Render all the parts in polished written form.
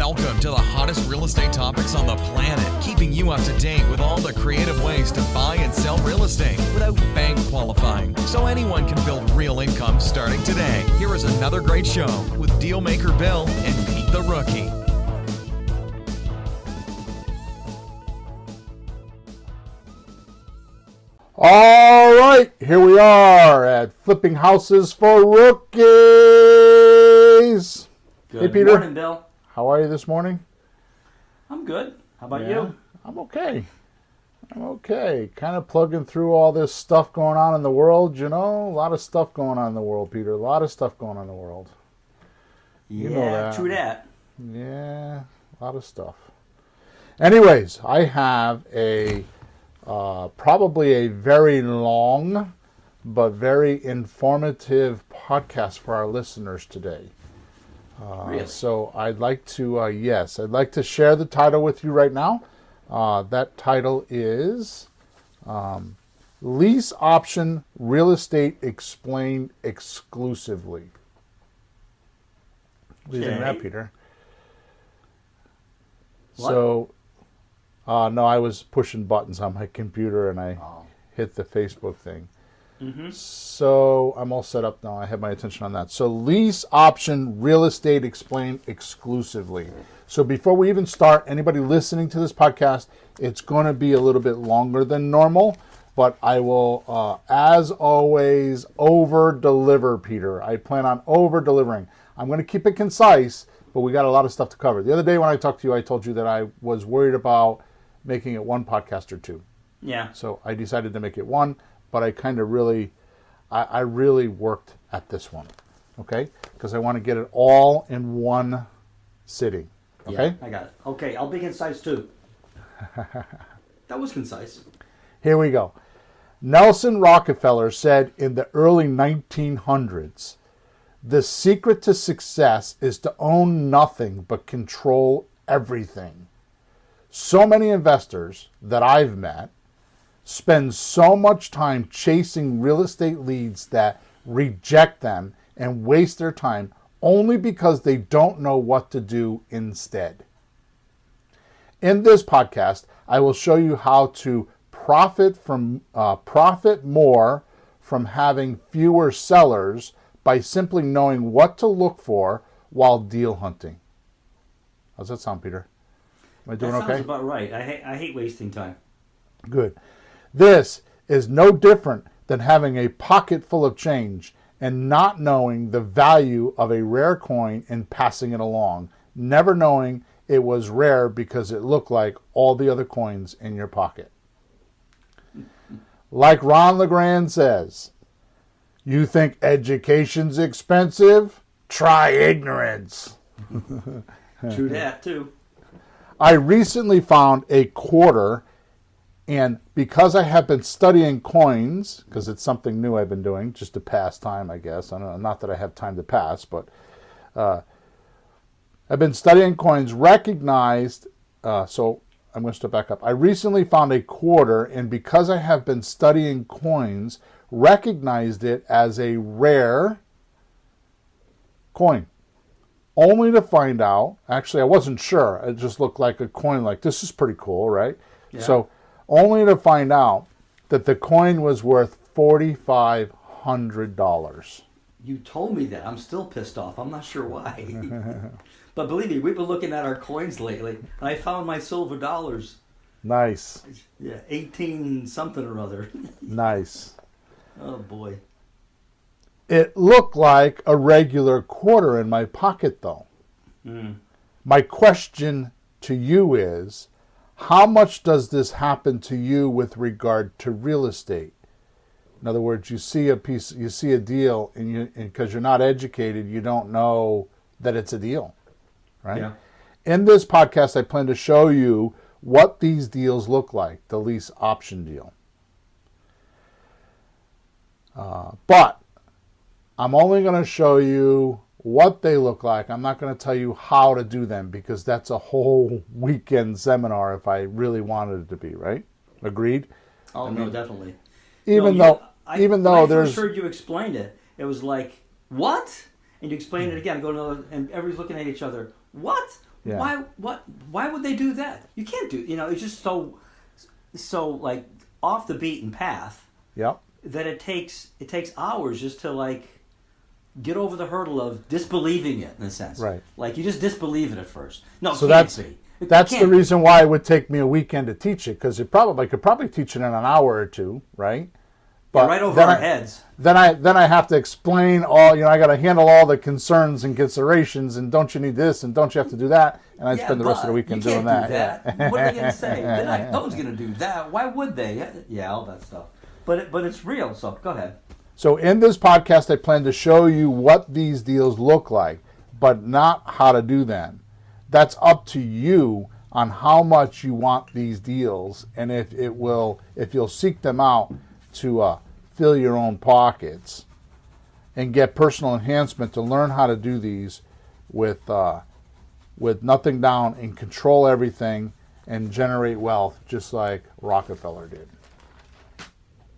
Welcome to the hottest real estate topics on the planet, keeping you up to date with all the creative ways to buy and sell real estate without bank qualifying, so anyone can build real income starting today. Here is another great show with Dealmaker Bill and Pete the Rookie. All right, here we are at Flipping Houses for Rookies. Good Hey, Peter. morning, Bill. How are you this morning? I'm good. How about you? I'm okay. Kind of plugging through all this stuff going on in the world, you know? A lot of stuff going on in the world, Peter. A lot of stuff going on in the world. You know that. True that. Yeah, a lot of stuff. Anyways, I have probably a very long but very informative podcast for our listeners today. Really? So I'd like to share the title with you right now. That title is Lease Option Real Estate Explained Exclusively. What do you think of that, Peter? What? So, no, I was pushing buttons on my computer and I hit the Facebook thing. Mm-hmm. So I'm all set up now. I have my attention on that. So lease option real estate explained exclusively. So before we even start, anybody listening to this podcast, it's going to be a little bit longer than normal, but I will, as always, over-deliver, Peter. I plan on over-delivering. I'm going to keep it concise, but we got a lot of stuff to cover. The other day when I talked to you, I told you that I was worried about making it one podcast or two. Yeah. So I decided to make it one. But I kind of really worked at this one, okay? Because I want to get it all in one sitting, okay? Yeah, I got it. Okay, I'll be concise too. That was concise. Here we go. Nelson Rockerfeller said in the early 1900s, the secret to success is to own nothing but control everything. So many investors that I've met spend so much time chasing real estate leads that reject them and waste their time only because they don't know what to do instead. In this podcast, I will show you how to profit more from having fewer sellers by simply knowing what to look for while deal hunting. How's that sound, Peter? Am I doing okay? That sounds about right. I hate wasting time. Good. This is no different than having a pocket full of change and not knowing the value of a rare coin and passing it along, never knowing it was rare because it looked like all the other coins in your pocket. Like Ron LeGrand says, you think education's expensive? Try ignorance. True that too. I recently found a quarter. And because I have been studying coins, because it's something new I've been doing, just to pass time, I guess. I don't know, not that I have time to pass, but I've been studying coins, recognized, so I'm going to step back up. I recently found a quarter, and because I have been studying coins, recognized it as a rare coin. Only to find out, actually I wasn't sure, it just looked like a coin, like this is pretty cool, right? Yeah. So, only to find out that the coin was worth $4,500. You told me that. I'm still pissed off. I'm not sure why. But believe me, we've been looking at our coins lately, and I found my silver dollars. Nice. Yeah, 18 something or other. Nice. Oh boy. It looked like a regular quarter in my pocket, though. My question to you is, how much does this happen to you with regard to real estate? In other words, you see a deal, and because you're not educated, you don't know that it's a deal, right? Yeah. In this podcast, I plan to show you what these deals look like, the lease option deal. But I'm only going to show you what they look like. I'm not going to tell you how to do them because that's a whole weekend seminar if I really wanted it to be, right? Agreed? Oh, no, definitely. Even though when I there's... first heard you explain it, it was like, what? And you explained it again, and everybody's looking at each other. What? Yeah. Why would they do that? You can't do. It's just so like off the beaten path. Yep. That it takes hours just to like get over the hurdle of disbelieving it in a sense. Right. Like you just disbelieve it at first. No, So it can't be. that's the reason why it would take me a weekend to teach it, because I could probably teach it in an hour or two, right? But right over our heads. Then I have to explain all. I got to handle all the concerns and considerations, and don't you need this, and don't you have to do that? And I spend the rest of the weekend doing that. Yeah. What are they going to say? No one's going to do that. Why would they? Yeah, all that stuff. But it's real. So go ahead. So in this podcast, I plan to show you what these deals look like, but not how to do them. That's up to you on how much you want these deals, and if you'll seek them out to fill your own pockets and get personal enhancement to learn how to do these with nothing down and control everything and generate wealth just like Rockefeller did.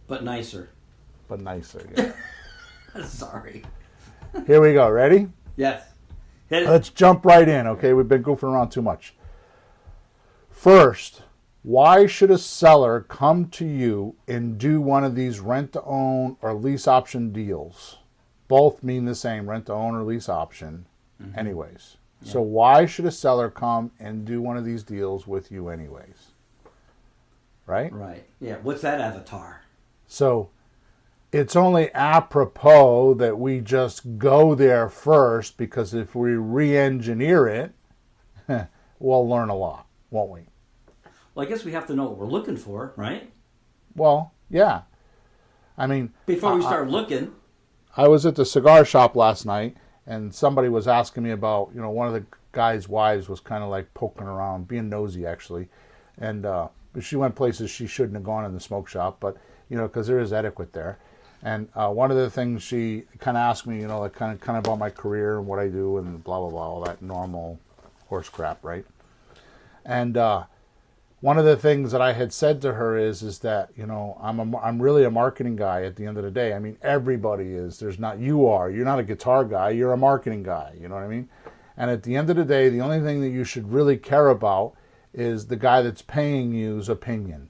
But nicer. But nicer, yeah. Sorry. Here we go. Ready? Yes. Hit it. Let's jump right in, okay? We've been goofing around too much. First, why should a seller come to you and do one of these rent-to-own or lease option deals? Both mean the same, rent-to-own or lease option, anyways. Yeah. So why should a seller come and do one of these deals with you anyways? Right? Right. Yeah. What's that avatar? So it's only apropos that we just go there first, because if we re-engineer it, we'll learn a lot, won't we? Well, I guess we have to know what we're looking for, right? Well, yeah. I mean, before we start looking. I was at the cigar shop last night, and somebody was asking me about, one of the guy's wives was kind of like poking around, being nosy actually, and she went places she shouldn't have gone in the smoke shop, but because there is etiquette there. And one of the things she kind of asked me, like kind of about my career and what I do and blah blah blah, all that normal horse crap, right? And one of the things that I had said to her is that I'm really a marketing guy at the end of the day. I mean, everybody is. You're not a guitar guy. You're a marketing guy. You know what I mean? And at the end of the day, the only thing that you should really care about is the guy that's paying you's opinion.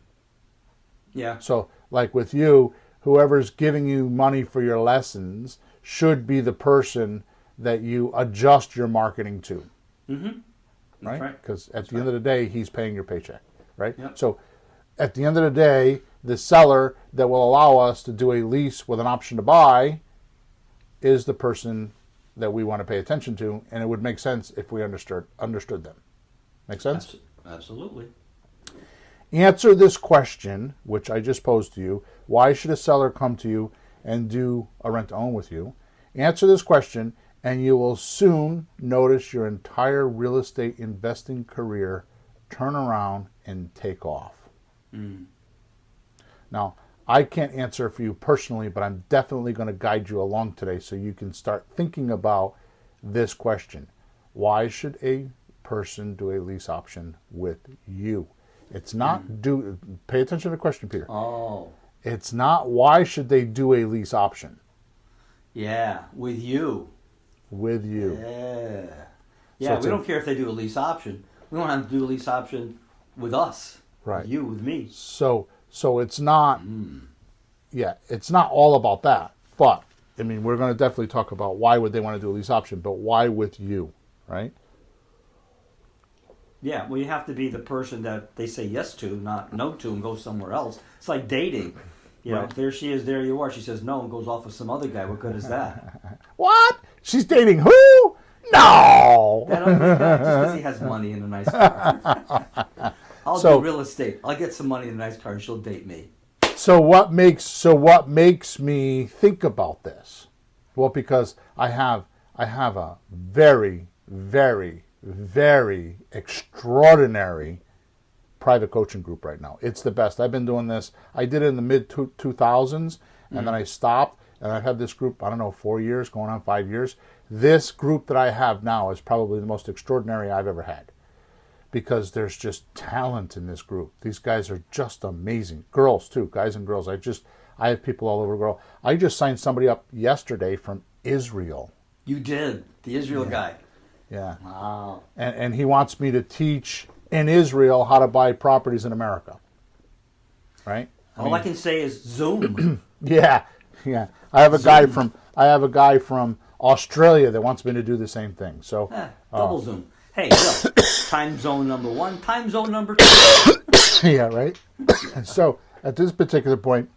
Yeah. So, like with you, whoever's giving you money for your lessons should be the person that you adjust your marketing to. Mm-hmm. Right? Because at the end of the day, he's paying your paycheck. Right? Yep. So at the end of the day, the seller that will allow us to do a lease with an option to buy is the person that we want to pay attention to, and it would make sense if we understood them. Make sense? Absolutely. Answer this question, which I just posed to you. Why should a seller come to you and do a rent-to-own with you? Answer this question, and you will soon notice your entire real estate investing career turn around and take off. Now, I can't answer for you personally, but I'm definitely going to guide you along today so you can start thinking about this question. Why should a person do a lease option with you? It's not pay attention to the question, Peter. Oh. It's not why should they do a lease option. Yeah, with you. With you. Yeah. Yeah, we don't care if they do a lease option. We want them to do a lease option with us. Right. With you, with me. So it's not, it's not all about that. But, I mean, we're going to definitely talk about why would they want to do a lease option, but why with you, right? Yeah, well, you have to be the person that they say yes to, not no to, and go somewhere else. It's like dating. You know, there she is, there you are. She says no and goes off with some other guy. What good is that? What? She's dating who? No! That just because he has money and a nice car. I'll do real estate. I'll get some money and a nice car, and she'll date me. So what makes me think about this? Well, because I have a very, very, very extraordinary private coaching group right now. It's the best. I've been doing this. I did it in the mid-2000s, and then I stopped, and I've had this group, 4 years, going on 5 years. This group that I have now is probably the most extraordinary I've ever had, because there's just talent in this group. These guys are just amazing. Girls, too, guys and girls. I have people all over the world. I just signed somebody up yesterday from Israel. You did. The Israel guy. Yeah. Wow. And he wants me to teach in Israel how to buy properties in America. Right? All I can say is Zoom. Yeah. I have a guy from Australia that wants me to do the same thing. So double Zoom. Hey, Bill, time zone number 1, time zone number 2. Yeah, right. And so at this particular point,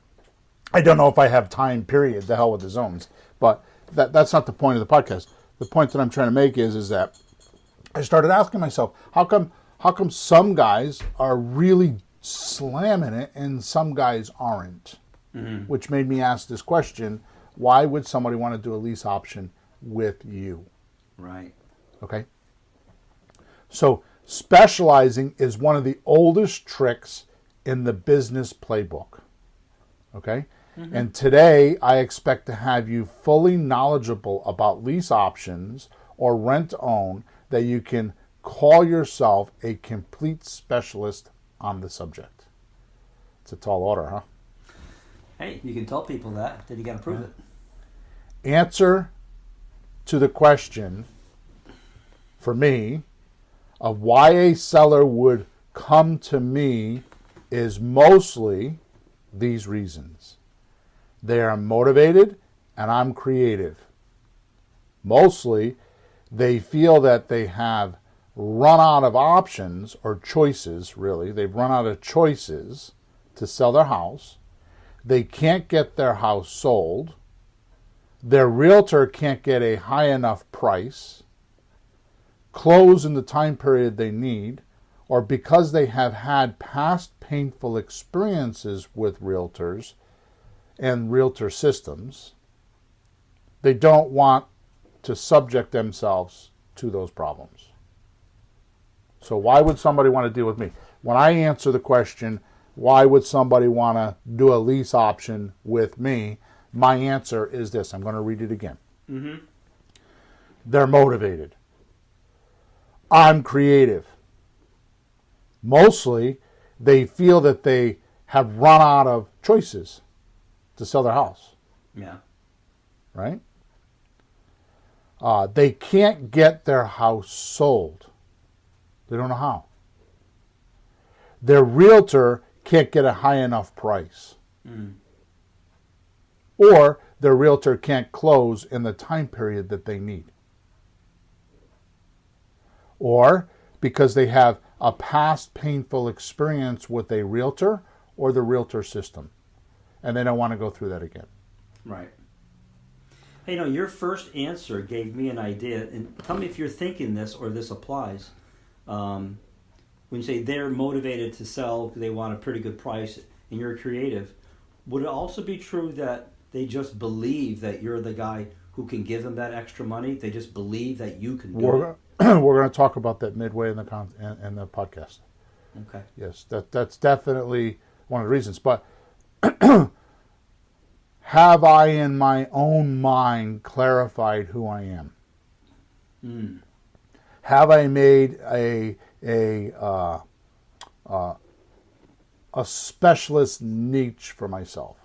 I don't know if I have time, period. The hell with the zones. But that's not the point of the podcast. The point that I'm trying to make is that I started asking myself, how come some guys are really slamming it and some guys aren't? Mm-hmm. Which made me ask this question: why would somebody want to do a lease option with you? Right. Okay. So specializing is one of the oldest tricks in the business playbook. Okay. Mm-hmm. And today I expect to have you fully knowledgeable about lease options or rent-own, that you can call yourself a complete specialist on the subject. It's a tall order, huh? Hey, you can tell people that. Then you got to prove it. Answer to the question, for me, of why a seller would come to me is mostly these reasons. They are motivated and I'm creative. Mostly, they feel that they have run out of options or choices, really. They've run out of choices to sell their house. They can't get their house sold. Their realtor can't get a high enough price, close in the time period they need, or because they have had past painful experiences with realtors and realtor systems, they don't want to subject themselves to those problems. So why would somebody want to deal with me? When I answer the question, why would somebody want to do a lease option with me, my answer is this. I'm going to read it again. Mm-hmm. They're motivated. I'm creative. Mostly, they feel that they have run out of choices to sell their house. Yeah. Right? They can't get their house sold. They don't know how. Their realtor can't get a high enough price. Mm. Or their realtor can't close in the time period that they need. Or because they have a past painful experience with a realtor or the realtor system, and they don't want to go through that again. Right. Hey, your first answer gave me an idea, and tell me if you're thinking this or this applies. When you say they're motivated to sell because they want a pretty good price and you're creative, would it also be true that they just believe that you're the guy who can give them that extra money? They just believe that you can do it? We're going to talk about that midway in the podcast. Okay. Yes, that's definitely one of the reasons. But have I, in my own mind, clarified who I am? Mm. Have I made a specialist niche for myself?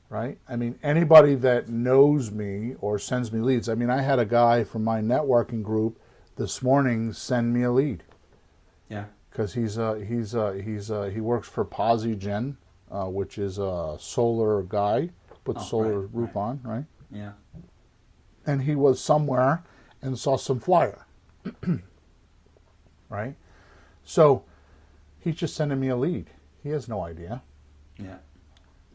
Right? I mean, anybody that knows me or sends me leads. I mean, I had a guy from my networking group this morning send me a lead. Yeah. Because he works for PosiGen, which is a solar guy, puts solar roof on, right? Yeah. And he was somewhere and saw some flyer. Right? So he's just sending me a lead. He has no idea. Yeah.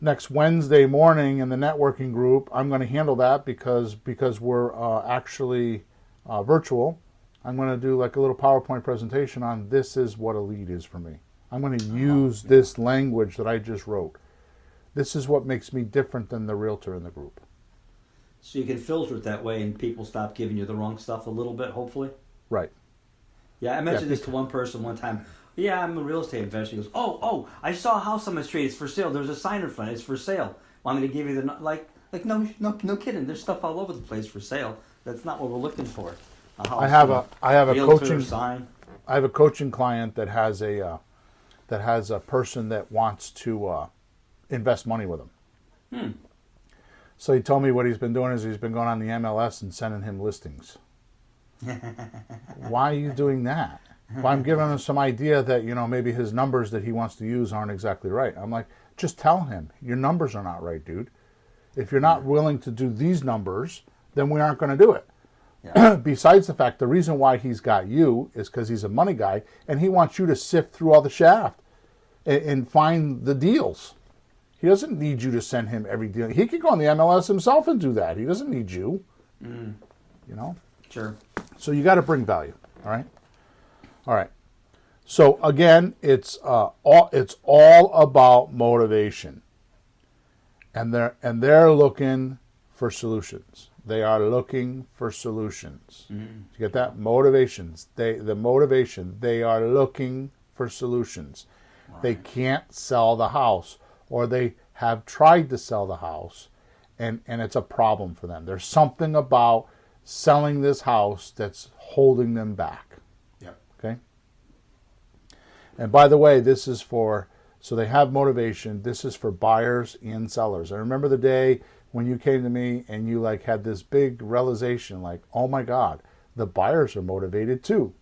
Next Wednesday morning in the networking group, I'm going to handle that because we're actually virtual. I'm going to do like a little PowerPoint presentation on this is what a lead is for me. I'm going to use this language that I just wrote. This is what makes me different than the realtor in the group. So you can filter it that way and people stop giving you the wrong stuff a little bit, hopefully? Right. Yeah, I mentioned this to one person one time. Yeah, I'm a real estate investor. He goes, oh, I saw a house on the street. It's for sale. There's a sign in front. It's for sale. Want me to give you the, no kidding. There's stuff all over the place for sale. That's not what we're looking for. I have a coaching sign. I have a coaching client that has a person that wants to invest money with him. So he told me what he's been doing is he's been going on the MLS and sending him listings. Why are you doing that? Well, I'm giving him some idea that, maybe his numbers that he wants to use aren't exactly right. I'm like, just tell him, your numbers are not right, dude. If you're not willing to do these numbers, then we aren't going to do it. Yeah. Besides the fact, the reason why he's got you is because he's a money guy, and he wants you to sift through all the shaft and find the deals. He doesn't need you to send him every deal. He could go on the MLS himself and do that. He doesn't need you. Sure. So you got to bring value. All right. So again, it's all about motivation, and they're looking for solutions. They are looking for solutions. You get that? Motivations. They are looking for solutions. Right. They can't sell the house, or they have tried to sell the house, and it's a problem for them. There's something about selling this house that's holding them back. Yep. Okay? And by the way, so they have motivation. This is for buyers and sellers. I remember the day when you came to me and you had this big realization, oh my God, the buyers are motivated too.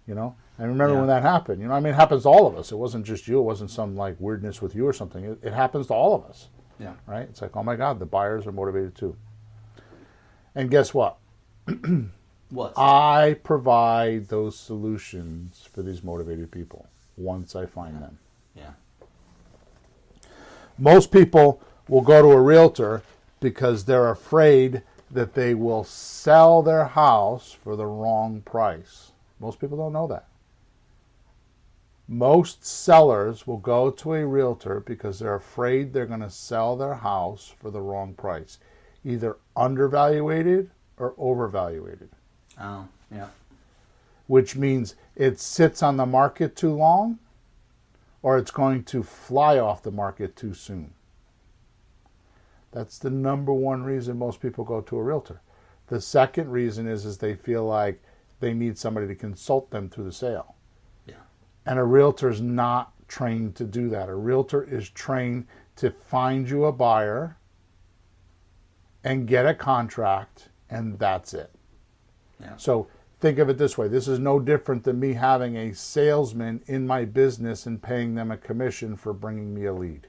I remember when that happened. It happens to all of us. It wasn't just you. It wasn't some weirdness with you or something. It happens to all of us. Yeah. Right? It's oh my God, the buyers are motivated too. And guess what? What? I provide those solutions for these motivated people once I find them. Yeah. Most people will go to a realtor because they're afraid that they will sell their house for the wrong price. Most people don't know that. Most sellers will go to a realtor because they're afraid they're going to sell their house for the wrong price, either undervaluated or overvaluated. Oh, yeah. Which means it sits on the market too long, or it's going to fly off the market too soon. That's the number one reason most people go to a realtor. The second reason is they feel like they need somebody to consult them through the sale. Yeah. And a realtor is not trained to do that. A realtor is trained to find you a buyer and get a contract, and that's it. Yeah. So think of it this way. This is no different than me having a salesman in my business and paying them a commission for bringing me a lead.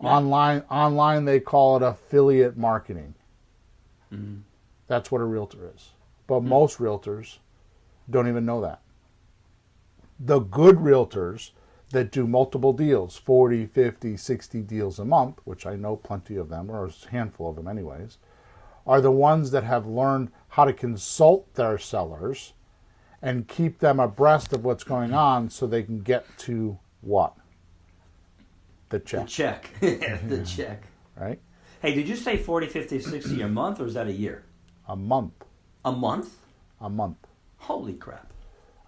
Yeah. Online they call it affiliate marketing. Mm-hmm. That's what a realtor is. But most realtors don't even know that. The good realtors that do multiple deals, 40, 50, 60 deals a month, which I know plenty of them, or a handful of them anyways, are the ones that have learned how to consult their sellers and keep them abreast of what's going on so they can get to what? The check. The check. The check. Right? Hey, did you say 40, 50, 60 a month, or is that a year? A month. A month? A month. Holy crap.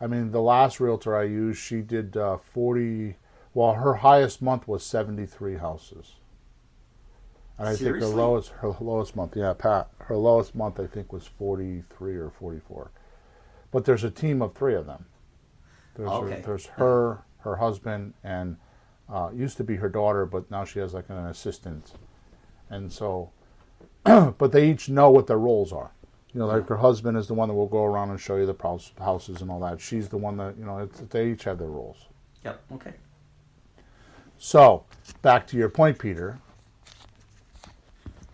I mean, the last realtor I used, she did 40, well, her highest month was 73 houses. And I Seriously? think her lowest month, yeah, Pat, her lowest month I think was 43 or 44. But there's a team of three of them. There's her husband, and used to be her daughter, but now she has an assistant. And so, but they each know what their roles are. Her husband is the one that will go around and show you the houses and all that. She's the one that, they each have their roles. Yep, okay. So, back to your point, Peter.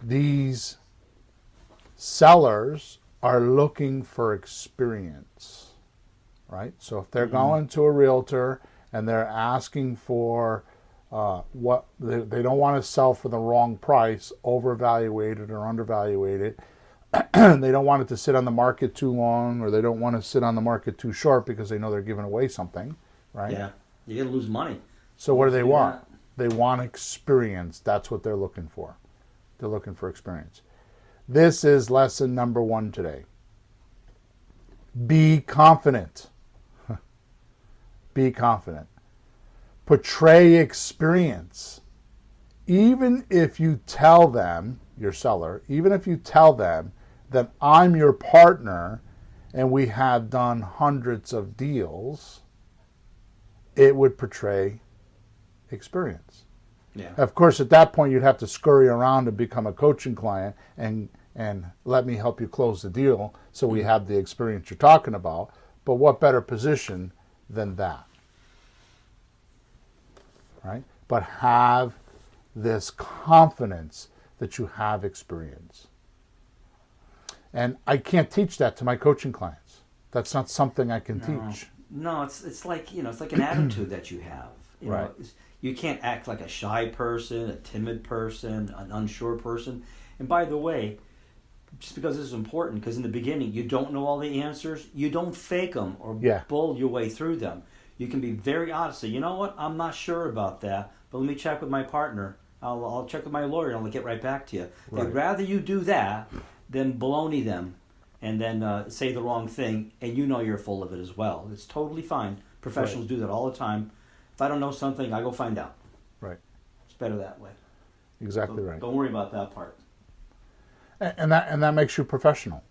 These sellers are looking for experience, right? So if they're going to a realtor and they're asking for what they don't want to sell for the wrong price, overvaluated or undervaluated, they don't want it to sit on the market too long, or they don't want to sit on the market too short because they know they're giving away something, right? Yeah, you're going to lose money. So what do they want? They want experience. That's what they're looking for. They're looking for experience. This is lesson number 1 today. Be confident. Be confident. Portray experience. Even if you tell them, your seller, even if you tell them that I'm your partner and we have done hundreds of deals, it would portray experience. Yeah. Of course, at that point, you'd have to scurry around and become a coaching client and and let me help you close the deal so we have the experience you're talking about. But what better position than that? Right? But have this confidence that you have experience. And I can't teach that to my coaching clients. That's not something I can teach. No, it's like, it's like an attitude that you have. You know, you can't act like a shy person, a timid person, an unsure person. And by the way, just because this is important, because in the beginning you don't know all the answers, you don't fake them or bull your way through them. You can be very honest. Say, you know what, I'm not sure about that, but let me check with my partner. I'll check with my lawyer and I'll get right back to you. Right. They'd rather you do that than baloney them and then say the wrong thing, and you know you're full of it as well. It's totally fine. Professionals do that all the time. If I don't know something, I go find out. Right. It's better that way. Exactly right. Don't worry about that part. And that makes you professional.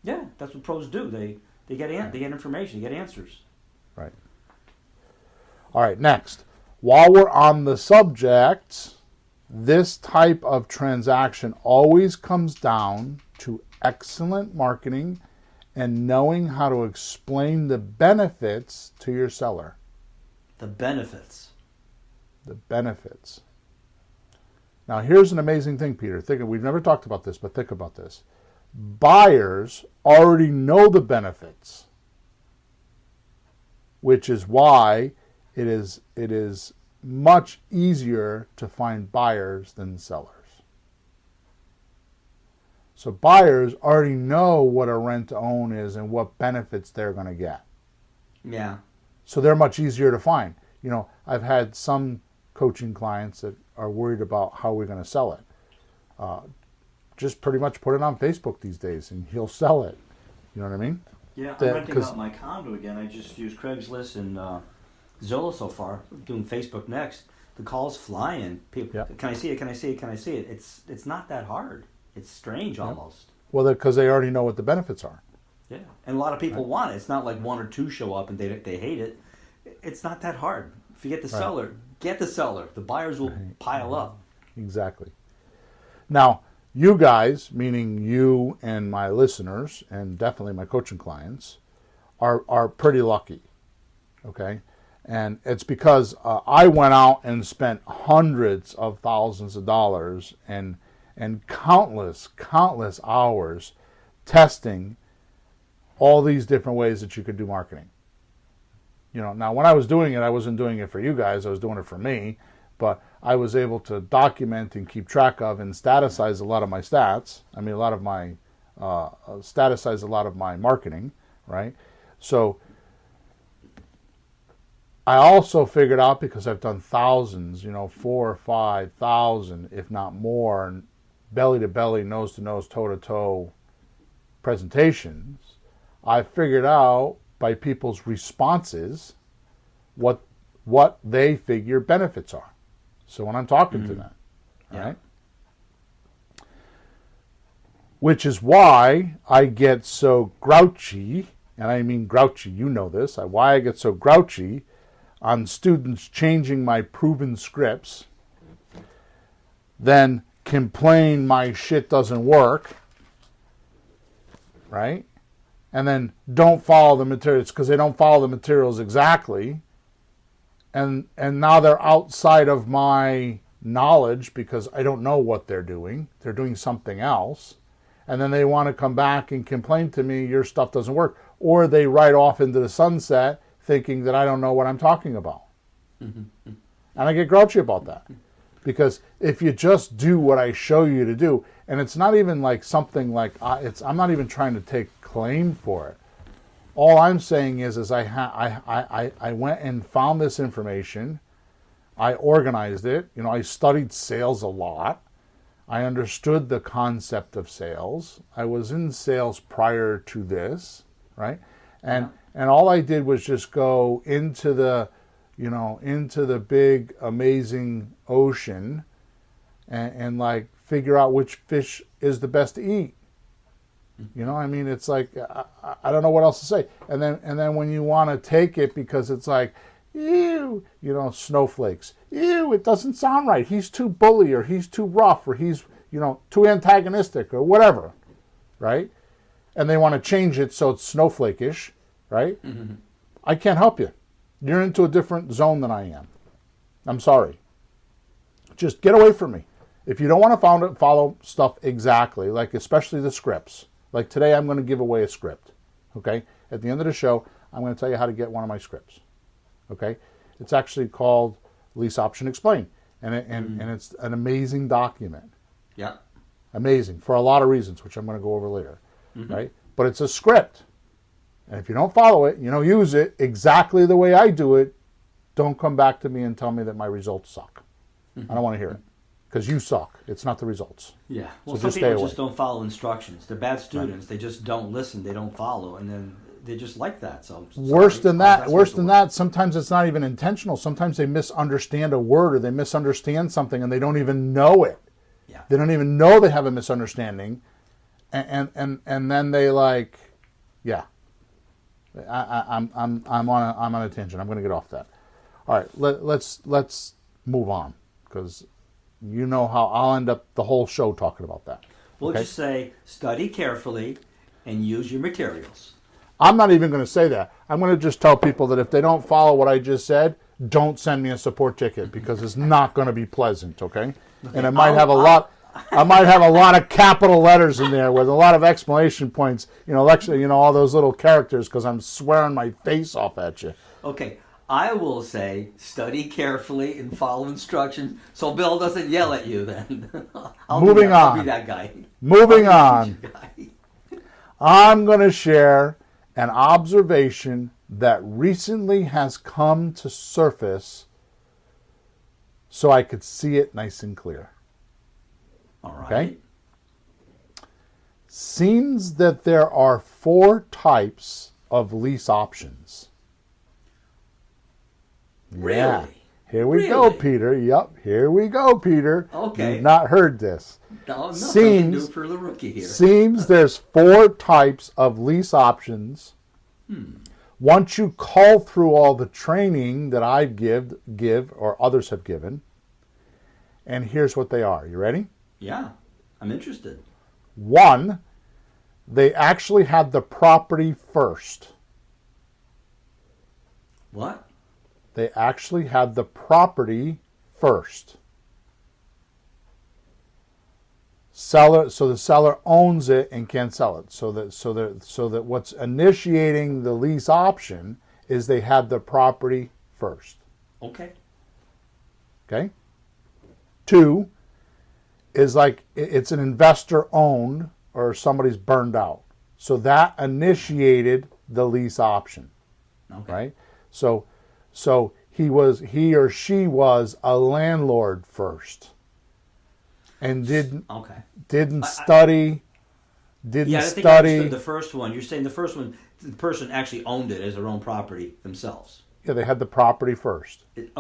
Yeah, that's what pros do. They get information, they get answers. Right. All right, next. While we're on the subject, this type of transaction always comes down to excellent marketing and knowing how to explain the benefits to your seller. The benefits. The benefits. Now, here's an amazing thing, Peter. We've never talked about this, but think about this. Buyers already know the benefits, which is why it is much easier to find buyers than sellers. So buyers already know what a rent-to-own is and what benefits they're going to get. Yeah. So they're much easier to find. You know, I've had some coaching clients that are worried about how we're going to sell it. Just pretty much put it on Facebook these days and he'll sell it. You know what I mean? Yeah, I'm renting out my condo again. I just used Craigslist and Zillow so far. I'm doing Facebook next. The calls flying. People, can I see it? Can I see it? Can I see it? It's not that hard. It's strange almost. Well, because they already know what the benefits are. Yeah, and a lot of people want it. It's not like one or two show up and they hate it. It's not that hard. If you get the seller, get the seller. The buyers will pile up. Exactly. Now, you guys, meaning you and my listeners, and definitely my coaching clients, are pretty lucky. Okay? And it's because I went out and spent hundreds of thousands of dollars and countless hours testing all these different ways that you could do marketing. You know, now when I was doing it, I wasn't doing it for you guys, I was doing it for me, but I was able to document and keep track of and staticize a lot of my stats. I mean, staticize a lot of my marketing, right? So I also figured out, because I've done thousands, 4,000 or 5,000, if not more, belly to belly, nose to nose, toe to toe presentations, I figured out by people's responses what they figure benefits are. So when I'm talking to them, right? Which is why I get so grouchy, and I mean grouchy, you know this, why I get so grouchy on students changing my proven scripts, then complain my shit doesn't work, right? And then don't follow the materials because they don't follow the materials exactly. And now they're outside of my knowledge because I don't know what they're doing. They're doing something else. And then they want to come back and complain to me, your stuff doesn't work. Or they ride off into the sunset thinking that I don't know what I'm talking about. And I get grouchy about that. Because if you just do what I show you to do, and it's not even like something like, I'm not even trying to take claim for it. All I'm saying is I went and found this information. I organized it. I studied sales a lot. I understood the concept of sales. I was in sales prior to this, right? And all I did was just go into the big, amazing ocean and like figure out which fish is the best to eat. It's like, I don't know what else to say. And then when you want to take it because it's like, ew, snowflakes. Ew, it doesn't sound right. He's too bully, or he's too rough, or he's too antagonistic or whatever, right? And they want to change it so it's snowflake-ish, right? Mm-hmm. I can't help you. You're into a different zone than I am. I'm sorry. Just get away from me. If you don't want to follow stuff exactly, like especially the scripts, like today I'm going to give away a script, okay? At the end of the show, I'm going to tell you how to get one of my scripts, okay? It's actually called Lease Option Explained, and it's an amazing document. Yeah. Amazing, for a lot of reasons, which I'm going to go over later, right? But it's a script, and if you don't follow it, use it exactly the way I do it, don't come back to me and tell me that my results suck. I don't want to hear it. Because you suck. It's not the results. Yeah. Well, some people just don't follow instructions. They're bad students. Right. They just don't listen. They don't follow. And then they just like that. So worse than that, sometimes it's not even intentional. Sometimes they misunderstand a word or they misunderstand something and they don't even know it. Yeah. They don't even know they have a misunderstanding. And then they I'm on a tangent. I'm going to get off that. All right, let's move on, because you know how I'll end up the whole show talking about that. We'll just say, study carefully and use your materials. I'm not even going to say that. I'm going to just tell people that if they don't follow what I just said, don't send me a support ticket, because it's not going to be pleasant, okay? And it might have a lot. I might have a lot of capital letters in there with a lot of exclamation points, all those little characters, because I'm swearing my face off at you. Okay. I will say, study carefully and follow instructions so Bill doesn't yell at you then. I'll be that guy. Moving on. I'm going to share an observation that recently has come to surface so I could see it nice and clear. All right. Okay? Seems that there are 4 types of lease options. Really? Yeah. Here we go, Peter. Yep. Here we go, Peter. Okay. You've not heard this. No, nothing new for the rookie here. Seems there's 4 types of lease options. Once you call through all the training that I give or others have given, and here's what they are. You ready? Yeah. I'm interested. 1, they actually had the property first. What? They actually had the property first. So the seller owns it and can't sell it. So that what's initiating the lease option is they had the property first. Okay. Okay. 2 is like it's an investor owned or somebody's burned out. So that initiated the lease option. Okay. Right? So he or she was a landlord first, and didn't study. I think I understood the first one. You're saying the first one, the person actually owned it as their own property themselves. Yeah, they had the property first. It's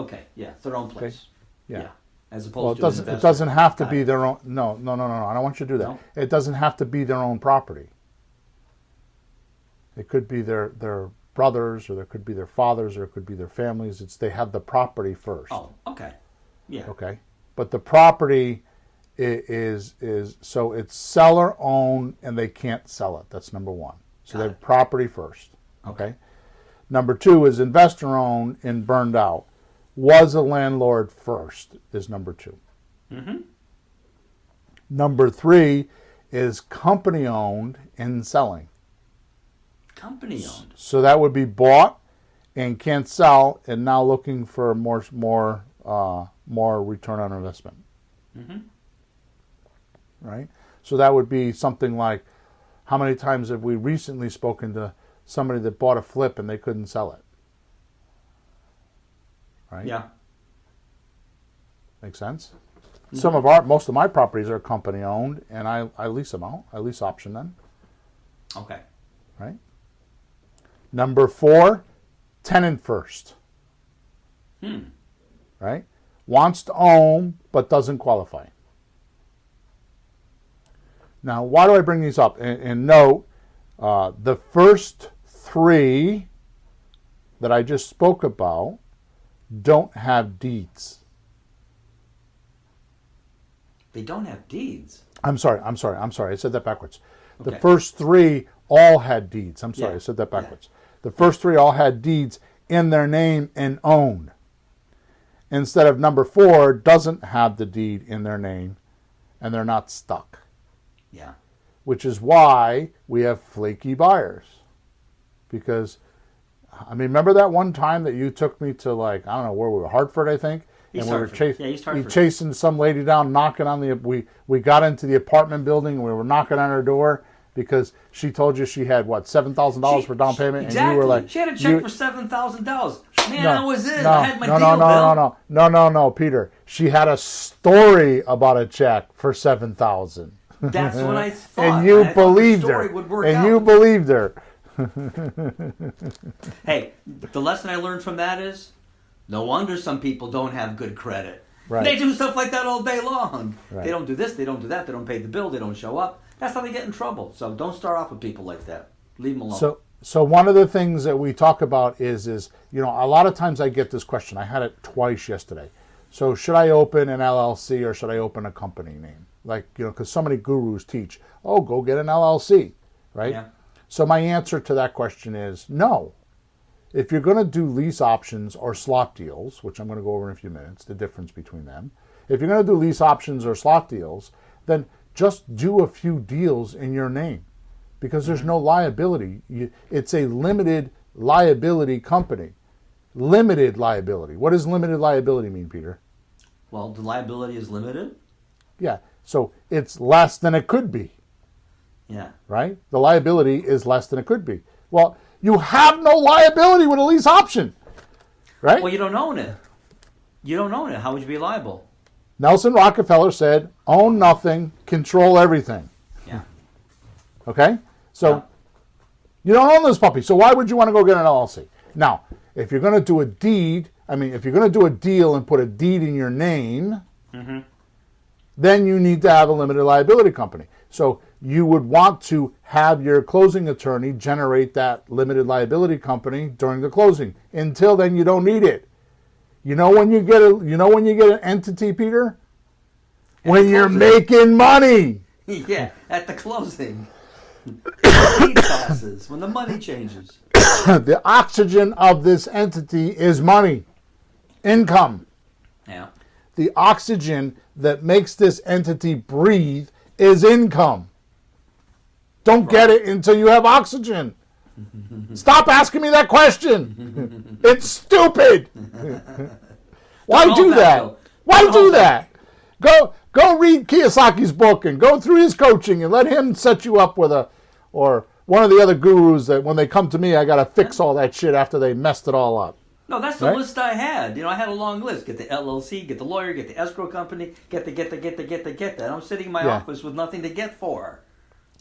their own place. Okay. Yeah. As opposed to it doesn't have to be their own. No. I don't want you to do that. No? It doesn't have to be their own property. It could be their brothers, or there could be their fathers, or it could be their families. They have the property first. Oh, okay. Yeah. Okay. But the property is so it's seller owned and they can't sell it. That's number 1. So they have property first. Okay. Number 2 is investor owned and burned out. Was a landlord first is number 2. Mm-hmm. Number 3 is company owned and selling. Company owned. So that would be bought and can't sell, and now looking for more return on investment. Mm-hmm. Right. So that would be something like, how many times have we recently spoken to somebody that bought a flip and they couldn't sell it? Right. Yeah. Makes sense. Mm-hmm. Most of my properties are company owned, and I lease them out. I lease option them. Okay. Right. Number 4, tenant first. Right? Wants to own, but doesn't qualify. Now, why do I bring these up? And note, the first 3 that I just spoke about don't have deeds. They don't have deeds. I'm sorry. I said that backwards. The Okay. first three all had deeds. I'm sorry, Yeah. I said that backwards. The first three all had deeds in their name and owned. Instead of number 4 doesn't have the deed in their name and they're not stuck. Yeah. Which is why we have flaky buyers. Because, I mean, remember that one time that you took me to, like, I don't know where we were, Hartford, I think? And we were chasing some lady down, knocking on we got into the apartment building and we were knocking on her door because she told you she had, what, $7,000 for down payment? Exactly. And you were like... She had a check for $7,000. Man, no, I was in. No, I had my deal, Bill. No, Peter. She had a story about a check for $7,000. That's what I thought. And you believed her. You believed her. Hey, the lesson I learned from that is, no wonder some people don't have good credit. Right. They do stuff like that all day long. Right. They don't do this, they don't do that, they don't pay the bill, they don't show up. That's how they get in trouble. So don't start off with people like that. Leave them alone. So one of the things that we talk about is a lot of times I get this question. I had it twice yesterday. So should I open an LLC or should I open a company name? Like, because so many gurus teach, go get an LLC, right? Yeah. So my answer to that question is no. If you're going to do lease options or slot deals, which I'm going to go over in a few minutes, the difference between them. If you're going to do lease options or slot deals, then just do a few deals in your name because there's no liability. It's a limited liability company. Limited liability. What does limited liability mean, Peter? Well, the liability is limited. Yeah. So it's less than it could be. Yeah. Right? The liability is less than it could be. Well, you have no liability with a lease option. Right? Well, you don't own it. You don't own it. How would you be liable? Nelson Rockefeller said, own nothing, control everything. Yeah. Okay? So you don't own this puppy. So why would you want to go get an LLC? Now, if you're going to do a deed, if you're going to do a deal and put a deed in your name, then you need to have a limited liability company. So you would want to have your closing attorney generate that limited liability company during the closing. Until then, you don't need it. You know when you get an entity, Peter? When you're making money. Yeah, at the closing. The deed passes, when the money changes. The oxygen of this entity is money. Income. Yeah. The oxygen that makes this entity breathe is income. Don't get it until you have oxygen. Stop asking me that question. It's stupid. Why do that? Why do that? Go read Kiyosaki's book and go through his coaching and let him set you up with or one of the other gurus that when they come to me, I got to fix all that shit after they messed it all up. No, that's the list I had. I had a long list. Get the LLC, get the lawyer, get the escrow company, get the. And I'm sitting in my office with nothing to get for.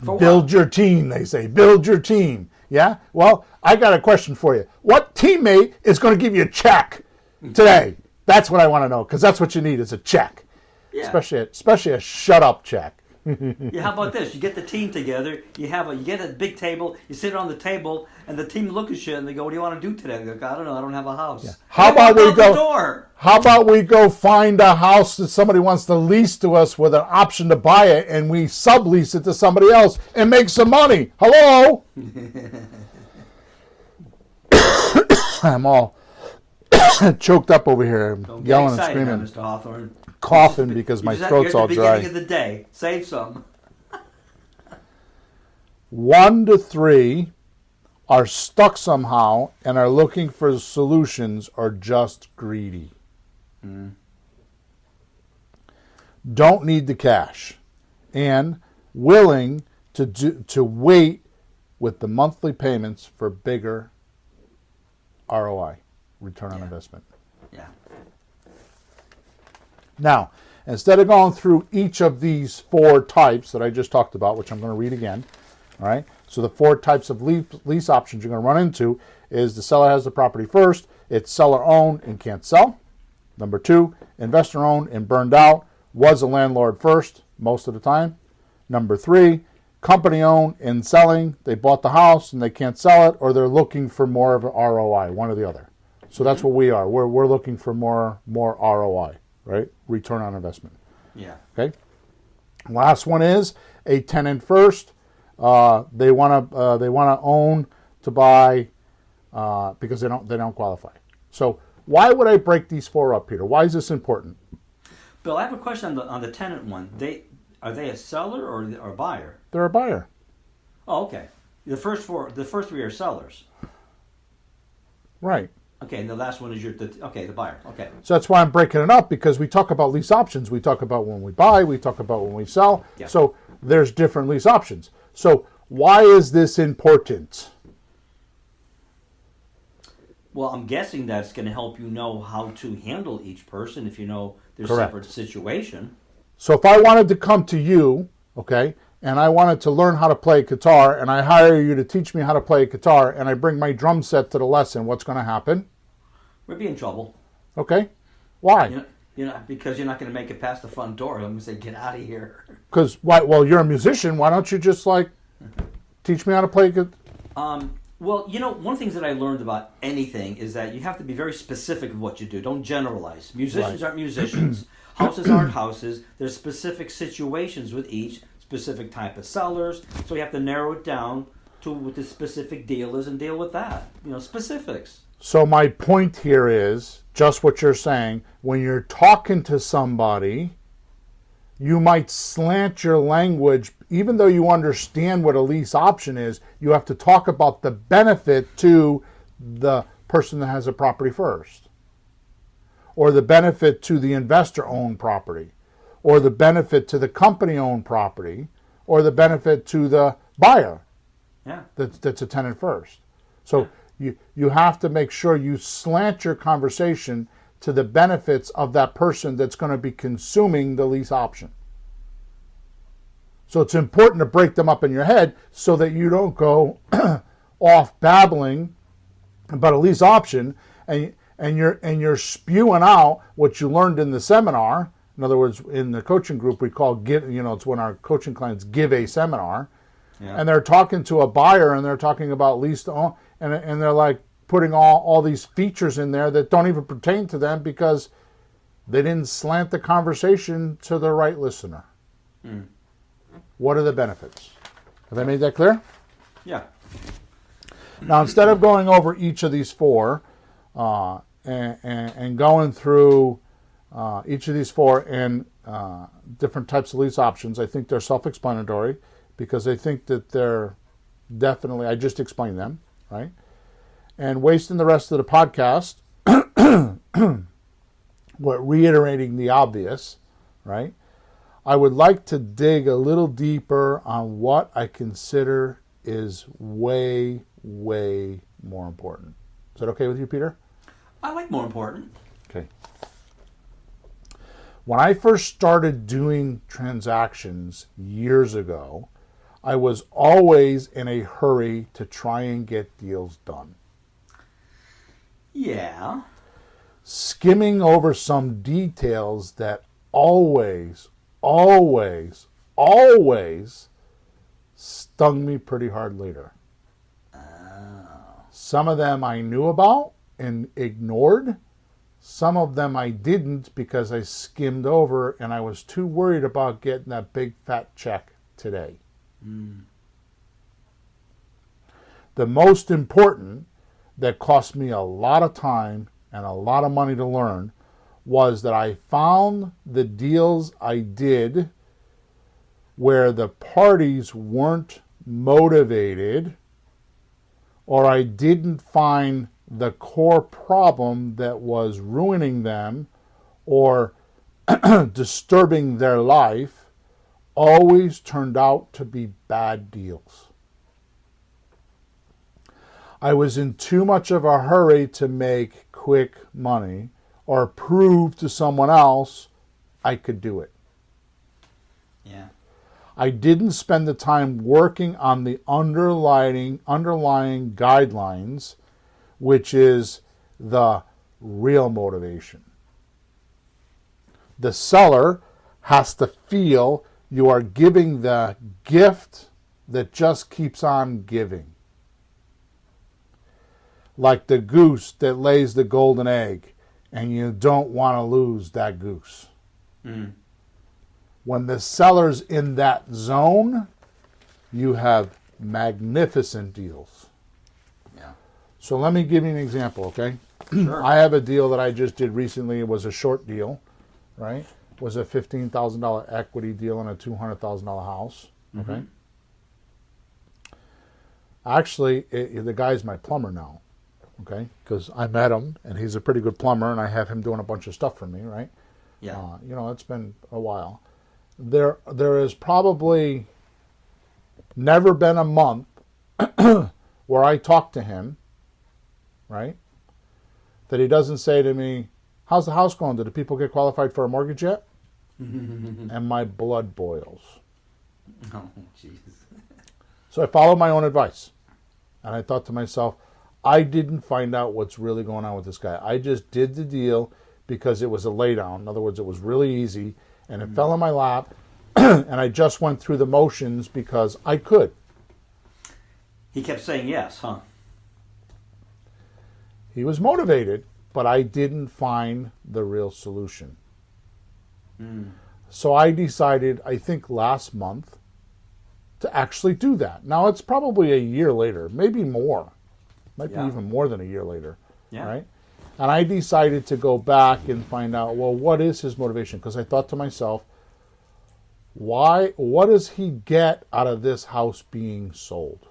Build your team, they say. Build your team. Yeah? Well, I got a question for you. What teammate is going to give you a check today? That's what I want to know, because that's what you need is a check. Yeah. Especially a shut-up check. Yeah, how about this? You get the team together, you get a big table, you sit on the table, and the team look at you and they go, "What do you want to do today?" They go, "I don't know, I don't have a house." Yeah. How about we go find a house that somebody wants to lease to us with an option to buy it, and we sublease it to somebody else and make some money? Hello? I'm all choked up over here, yelling and screaming. Mr. Hawthorne. Coughing because my throat's all dry. You're at the beginning of the day. Save some. 1 to 3 are stuck somehow and are looking for solutions or just greedy. Don't need the cash and willing to wait with the monthly payments for bigger ROI, return on investment. Yeah. Now, instead of going through each of these 4 types that I just talked about, which I'm going to read again, all right? So the 4 types of lease options you're going to run into is the seller has the property first, it's seller-owned and can't sell. Number 2, investor-owned and burned out, was a landlord first most of the time. Number 3, company-owned and selling, they bought the house and they can't sell it, or they're looking for more of an ROI, one or the other. So that's what we are. We're looking for more ROI. Right? Return on investment. Yeah. Okay? Last one is a tenant first. They want to own to buy because they don't qualify. So why would I break these 4 up, Peter? Why is this important? Bill, I have a question on the tenant one. Are they a seller or a buyer? They're a buyer. Oh, okay. The first 3 are sellers. Right. Okay, and the last one is the buyer. Okay. So that's why I'm breaking it up, because we talk about lease options. We talk about when we buy. We talk about when we sell. Yeah. So there's different lease options. So why is this important? Well, I'm guessing that's going to help you know how to handle each person if you know their Correct. separate situation. So if I wanted to come to you, okay, and I wanted to learn how to play guitar, and I hire you to teach me how to play guitar, and I bring my drum set to the lesson, what's going to happen? We'd be in trouble. Okay. Why? Because you're not going to make it past the front door. I'm going to say, get out of here. Because, well, you're a musician. Why don't you just, teach me how to play guitar? Well, one of the things that I learned about anything is that you have to be very specific of what you do. Don't generalize. Musicians aren't musicians. Houses aren't houses. There's specific situations with each specific type of sellers. So you have to narrow it down to what the specific deal is and deal with that. Specifics. So my point here is just what you're saying. When you're talking to somebody, you might slant your language. Even though you understand what a lease option is, you have to talk about the benefit to the person that has a property first, or the benefit to the investor-owned property, or the benefit to the company-owned property, or the benefit to the buyer that's a tenant first. So you have to make sure you slant your conversation to the benefits of that person that's going to be consuming the lease option. So it's important to break them up in your head so that you don't go off babbling about a lease option and you're spewing out what you learned in the seminar. In other words, in the coaching group, we call it's when our coaching clients give a seminar, and they're talking to a buyer and they're talking about lease to own, and they're putting all these features in there that don't even pertain to them because they didn't slant the conversation to the right listener. Mm. What are the benefits? Have I made that clear? Yeah. Now, instead of going over each of these 4 and going through each of these 4 and different types of lease options, I think they're self-explanatory because I think that they're definitely, I just explained them, right? And wasting the rest of the podcast reiterating the obvious, right? I would like to dig a little deeper on what I consider is way, way more important. Is that okay with you, Peter? I like more important. Okay. When I first started doing transactions years ago, I was always in a hurry to try and get deals done. Yeah. Skimming over some details that always stung me pretty hard later. Some of them I knew about and ignored. Some of them I didn't because I skimmed over and I was too worried about getting that big fat check today. Mm. The most important that cost me a lot of time and a lot of money to learn was that I found the deals I did where the parties weren't motivated, or I didn't find the core problem that was ruining them or disturbing their life, always turned out to be bad deals. I was in too much of a hurry to make quick money or prove to someone else I could do it. Yeah. I didn't spend the time working on the underlying guidelines, which is the real motivation. The seller has to feel you are giving the gift that just keeps on giving. Like the goose that lays the golden egg, and you don't want to lose that goose. Mm. When the seller's in that zone, you have magnificent deals. Yeah. So let me give you an example, okay? Sure. I have a deal that I just did recently. It was a short deal, right? It was a $15,000 equity deal on a $200,000 house, okay? Mm-hmm. Actually, the guy's my plumber now, okay? Because I met him, and he's a pretty good plumber, and I have him doing a bunch of stuff for me, right? Yeah. It's been a while. There has probably never been a month where I talk to him, right, that he doesn't say to me, how's the house going? Did the people get qualified for a mortgage yet? And my blood boils. Oh, jeez. So I followed my own advice. And I thought to myself, I didn't find out what's really going on with this guy. I just did the deal because it was a laydown. In other words, it was really easy. And it fell in my lap. And I just went through the motions because I could. He kept saying yes, huh? He was motivated, but I didn't find the real solution. So I decided, I think last month, to actually do that. Now, it's probably a year later, maybe more. Might be even more than a year later, right? And I decided to go back and find out, well, what is his motivation? Because I thought to myself, what does he get out of this house being sold?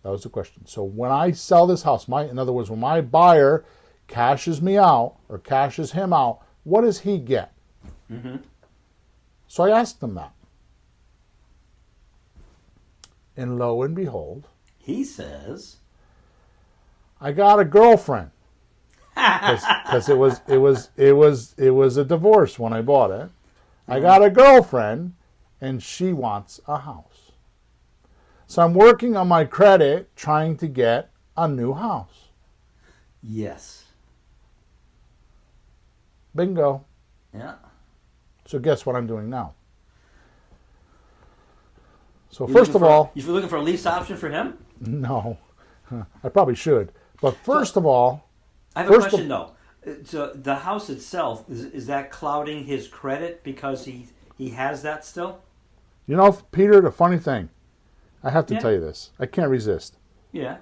That was the question. So when I sell this house, in other words, when my buyer cashes me out or cashes him out, what does he get? Mm-hmm. So I asked him that. And lo and behold, he says, I got a girlfriend. Because it was a divorce when I bought it. I got a girlfriend, and she wants a house. So I'm working on my credit, trying to get a new house. Yes. Bingo. Yeah. So guess what I'm doing now? So first of all... You're looking for a lease option for him? No. I probably should. But first of all... I have a question, though. So the house itself, is that clouding his credit because he has that still? You know, Peter, the funny thing, I have to tell you this. I can't resist. Yeah.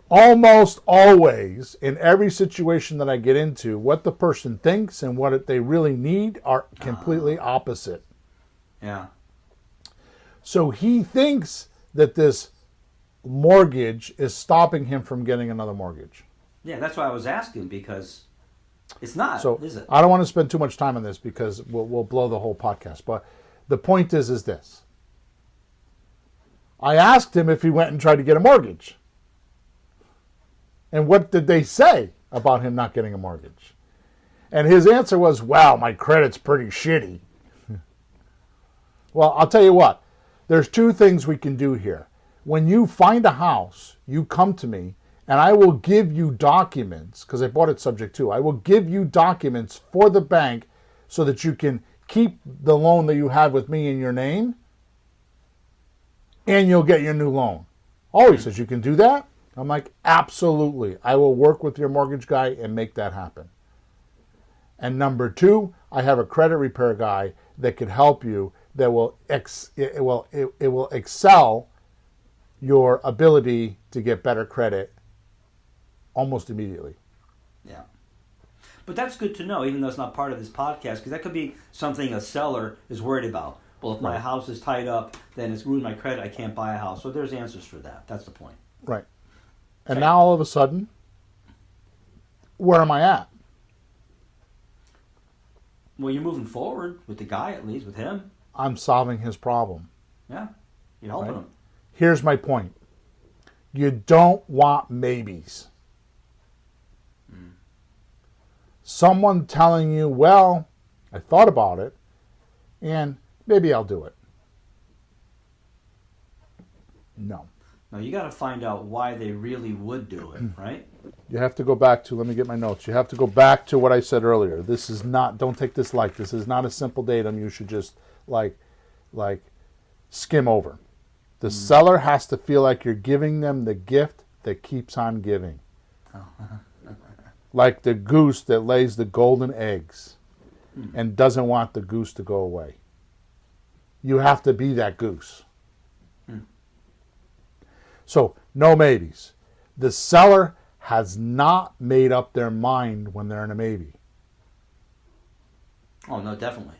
Almost always, in every situation that I get into, what the person thinks and what they really need are completely opposite. Yeah. So he thinks that this mortgage is stopping him from getting another mortgage. Yeah, that's why I was asking, because it's not, is it? I don't want to spend too much time on this because we'll blow the whole podcast. But the point is this. I asked him if he went and tried to get a mortgage. And what did they say about him not getting a mortgage? And his answer was, well, my credit's pretty shitty. Well, I'll tell you what. There's two things we can do here. When you find a house, you come to me, and I will give you documents, because I bought it subject to. I will give you documents for the bank so that you can keep the loan that you have with me in your name, and you'll get your new loan. Oh, he says, you can do that? I'm like, absolutely. I will work with your mortgage guy and make that happen. And number two, I have a credit repair guy that could help you that will excel your ability to get better credit almost immediately. Yeah. But that's good to know, even though it's not part of this podcast, because that could be something a seller is worried about. Well, if my house is tied up, then it's ruined my credit, I can't buy a house. So there's answers for that. That's the point. Right. And now all of a sudden, where am I at? Well, you're moving forward with the guy, at least, with him. I'm solving his problem. Yeah. You're helping him. Here's my point. You don't want maybes. Someone telling you, well, I thought about it, and maybe I'll do it. No. Now, you got to find out why they really would do it, right? You have to go back to, let me get my notes. You have to go back to what I said earlier. This is not, don't take this light. This is not a simple datum you should just like skim over. The seller has to feel like you're giving them the gift that keeps on giving. Like the goose that lays the golden eggs. and doesn't want the goose to go away. You have to be that goose. So, no maybes. The seller has not made up their mind when they're in a maybe. Oh, no, definitely.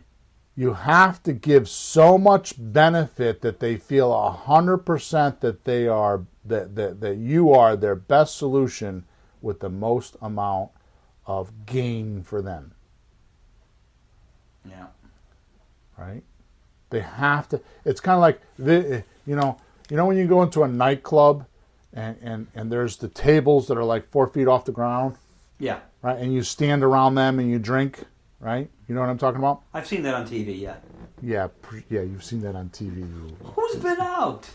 You have to give so much benefit that they feel 100% that they are that you are their best solution with the most amount of gain for them. Yeah. Right? They have to. It's kind of like when you go into a nightclub and there's the tables that are like 4 feet off the ground. Yeah. Right, and you stand around them and you drink. Right? You know what I'm talking about? I've seen that on TV, yeah. Yeah, you've seen that on TV. Who's been out?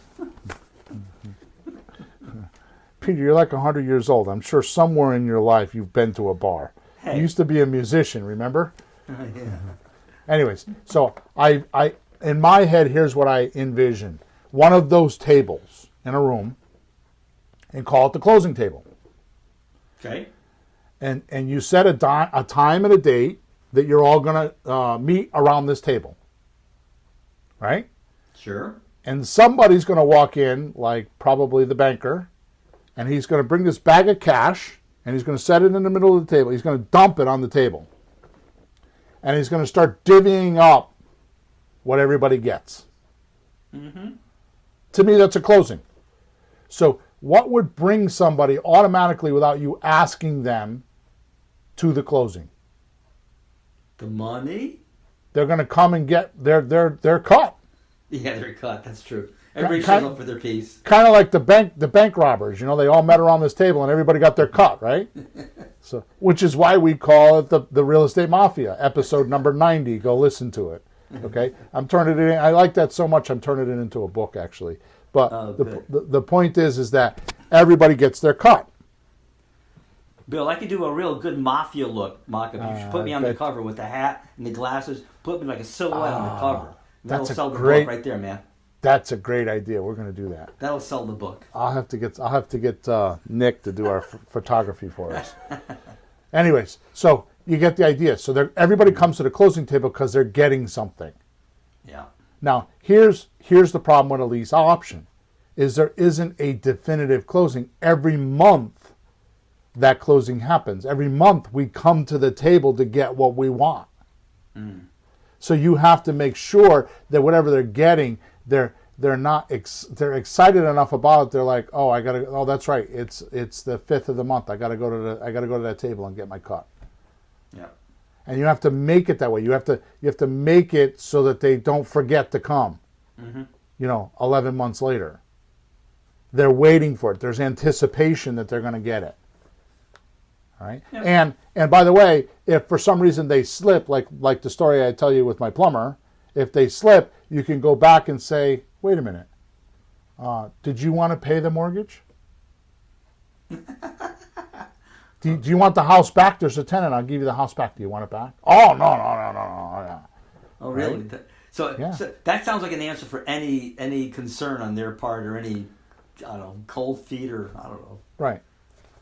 Peter, you're like 100 years old. I'm sure somewhere in your life you've been to a bar. Hey. You used to be a musician, remember? Yeah. Anyways, so I in my head, here's what I envision. One of those tables in a room, and call it the closing table. Okay. And you set a time and a date that you're all going to meet around this table. Right? Sure. And somebody's going to walk in, like probably the banker, and he's going to bring this bag of cash, and he's going to set it in the middle of the table. He's going to dump it on the table. And he's going to start divvying up what everybody gets. Mm-hmm. To me, that's a closing. So what would bring somebody automatically without you asking them to the closing? The money? They're going to come and get their cut. Yeah, they're cut. That's true. Everybody shows up for their piece. Kind of like the bank robbers. You know, they all met around this table and everybody got their cut, right? So, which is why we call it the Real Estate Mafia, episode number 90. Go listen to it. Okay, I'm turning it in. I like that so much. I'm turning it into a book, actually. But the point is that everybody gets their cut. Bill, I could do a real good mafia look mock-up. You should put me on the cover with the hat and the glasses. Put me like a silhouette on the cover. That'll sell the book right there, man. That's a great idea. We're going to do that. That'll sell the book. I'll have to get Nick to do our photography for us. Anyways, so you get the idea. So everybody comes to the closing table because they're getting something. Yeah. Now, here's the problem with a lease option, is there isn't a definitive closing. Every month that closing happens. Every month we come to the table to get what we want. So you have to make sure that whatever they're getting, they're excited enough about it. They're like, oh, that's right. It's the 5th of the month. I gotta go to that table and get my cut. Yeah. And you have to make it that way. You have to make it so that they don't forget to come. 11 months later. They're waiting for it. There's anticipation that they're going to get it. All right. Yep. And by the way, if for some reason they slip, like the story I tell you with my plumber, if they slip, you can go back and say, wait a minute, did you want to pay the mortgage? Do you want the house back? There's a tenant. I'll give you the house back. Do you want it back? Oh, no. Yeah. Oh, really? Right? So that sounds like an answer for any concern on their part or any, I don't know, cold feet or I don't know. Right.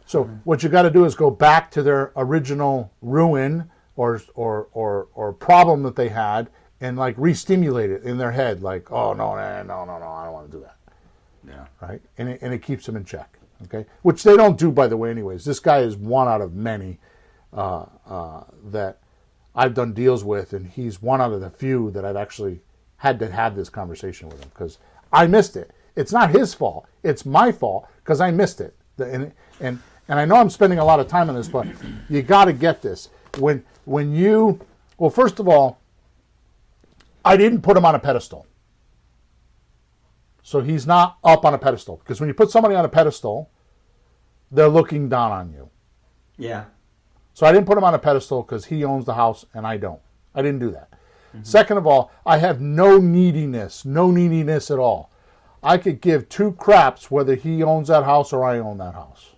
So what you got to do is go back to their original ruin or problem that they had and like re-stimulate it in their head. Like, oh, no, I don't want to do that. Yeah. Right. And it keeps them in check. Okay. Which they don't do, by the way, anyways. This guy is one out of many that I've done deals with, and he's one out of the few that I've actually had to have this conversation with him because I missed it. It's not his fault. It's my fault because I missed it. And I know I'm spending a lot of time on this, but you got to get this. Well, first of all, I didn't put him on a pedestal. So he's not up on a pedestal. Because when you put somebody on a pedestal, they're looking down on you. Yeah. So I didn't put him on a pedestal because he owns the house and I don't. I didn't do that. Mm-hmm. Second of all, I have no neediness at all. I could give two craps whether he owns that house or I own that house.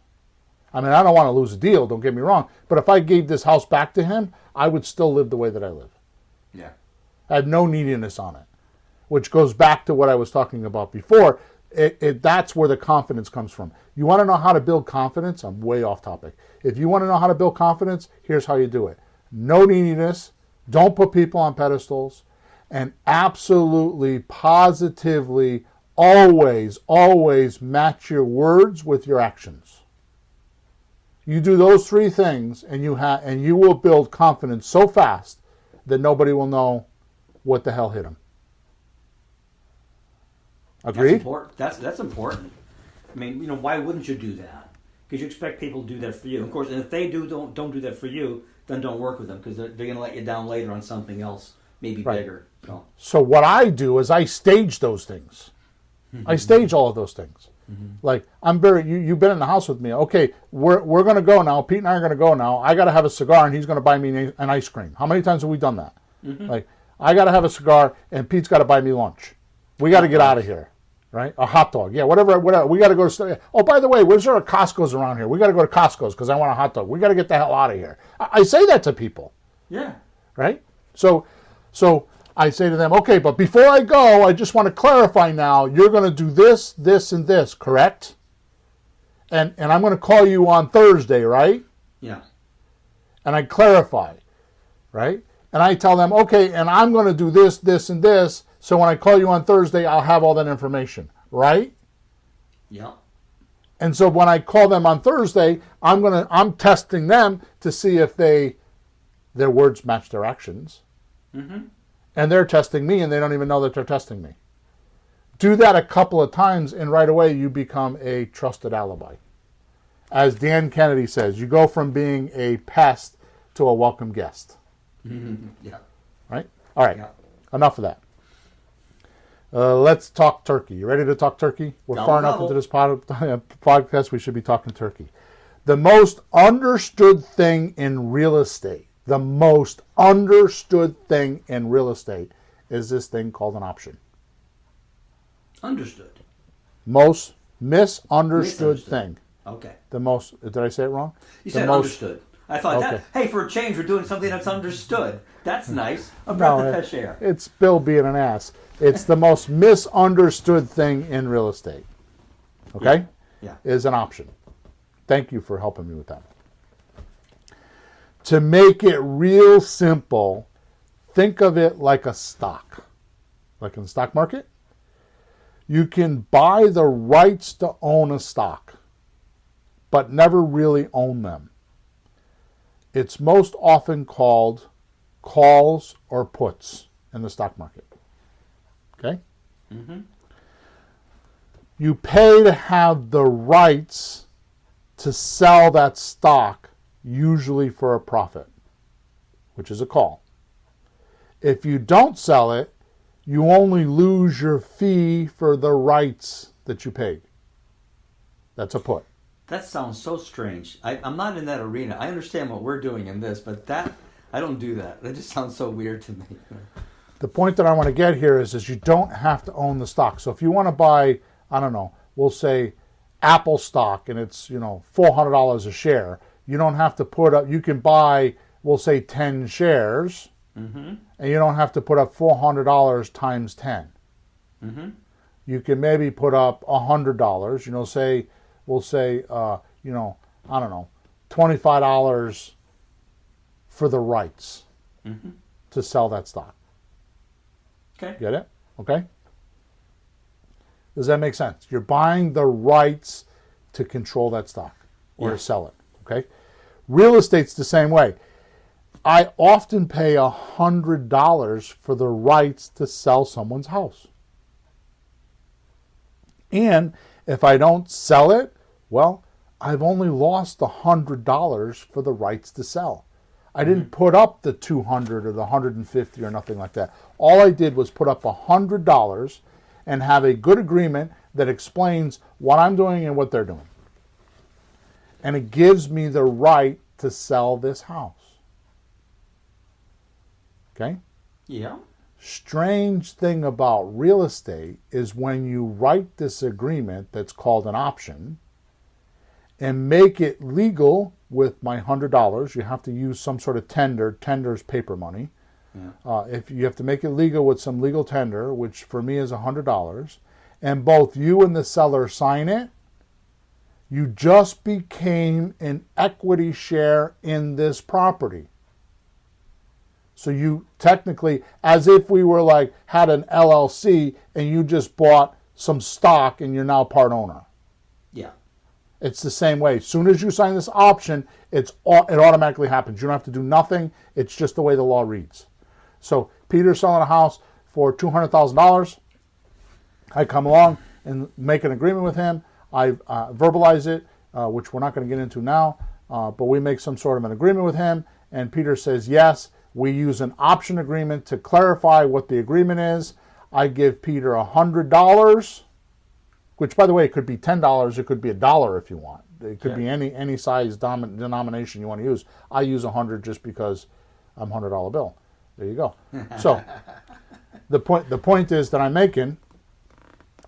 I mean, I don't want to lose a deal, don't get me wrong. But if I gave this house back to him, I would still live the way that I live. Yeah. I have no neediness on it. Which goes back to what I was talking about before. That's where the confidence comes from. You want to know how to build confidence? I'm way off topic. If you want to know how to build confidence, here's how you do it. No neediness, Don't put people on pedestals. And absolutely, positively, always, always match your words with your actions. You do those three things, and you will build confidence so fast that nobody will know what the hell hit them. Agreed? That's important. I mean, why wouldn't you do that? Because you expect people to do that for you. Of course, and if they don't do that for you, then don't work with them, because they're going to let you down later on something else, maybe bigger. So what I do is I stage those things. I stage all of those things. Like, you've been in the house with me. Okay, we're going to go now. Pete and I are going to go now. I got to have a cigar, and he's going to buy me an ice cream. How many times have we done that? Like, I got to have a cigar, and Pete's got to buy me lunch. We got to get out of here, right? A hot dog. Yeah, whatever. We got to go to... Oh, by the way, where's there a Costco's around here? We got to go to Costco's because I want a hot dog. We got to get the hell out of here. I say that to people. Yeah. Right? So I say to them, okay, but before I go, I just want to clarify now, you're going to do this, this, and this, correct? And I'm going to call you on Thursday, right? Yeah. And I clarify, right? And I tell them, okay, and I'm going to do this, this, and this, so when I call you on Thursday, I'll have all that information, right? Yeah. And so when I call them on Thursday, I'm testing them to see if their words match their actions. And they're testing me, and they don't even know that they're testing me. Do that a couple of times, and right away you become a trusted alibi. As Dan Kennedy says, you go from being a pest to a welcome guest. Yeah. Right? All right. Yeah. Enough of that. Let's talk turkey. You ready to talk turkey? We're far enough into this podcast, we should be talking turkey. The most understood thing in real estate, the most understood thing in real estate is this thing called an option. Understood. Most misunderstood thing. Okay. The most, did I say it wrong? You said understood. I thought that, hey, for a change, we're doing something that's understood. That's nice. A breath of fresh air. It's Bill being an ass. It's the most misunderstood thing in real estate. Okay? Yeah. Is an option. Thank you for helping me with that. To make it real simple, think of it like a stock. Like in the stock market. You can buy the rights to own a stock, but never really own them. It's most often called calls or puts in the stock market. Okay? You pay to have the rights to sell that stock, usually for a profit, which is a call. If you don't sell it, you only lose your fee for the rights that you paid. That's a put. That sounds so strange. I'm not in that arena. I understand what we're doing in this, but I don't do that. That just sounds so weird to me. The point that I want to get here is you don't have to own the stock. So if you want to buy, I don't know, we'll say Apple stock and it's, $400 a share, you don't have to put up, you can buy, we'll say 10 shares, and you don't have to put up $400 times 10. You can maybe put up $100, we'll say, I don't know, $25 for the rights to sell that stock. Okay. Get it? Okay? Does that make sense? You're buying the rights to control that stock or to sell it. Okay? Real estate's the same way. I often pay $100 for the rights to sell someone's house. And if I don't sell it, well, I've only lost $100 for the rights to sell. I didn't put up the $200 or the $150 or nothing like that. All I did was put up $100 and have a good agreement that explains what I'm doing and what they're doing. And it gives me the right to sell this house. Okay? Yeah. Strange thing about real estate is when you write this agreement that's called an option and make it legal with my $100, you have to use some sort of tender. Tender's paper money. Yeah. If you have to make it legal with some legal tender, which for me is $100, and both you and the seller sign it, you just became an equity share in this property. So you technically, as if we were like had an LLC and you just bought some stock and you're now part owner. Yeah. It's the same way. As soon as you sign this option, it automatically happens. You don't have to do nothing. It's just the way the law reads. So Peter's selling a house for $200,000. I come along and make an agreement with him. I verbalize it, which we're not going to get into now, but we make some sort of an agreement with him, and Peter says yes. We use an option agreement to clarify what the agreement is. I give Peter $100, which, by the way, it could be $10. It could be $1 if you want. It could be any size denomination you want to use. I use 100 just because I'm $100 bill. There you go. So the point is that I'm making,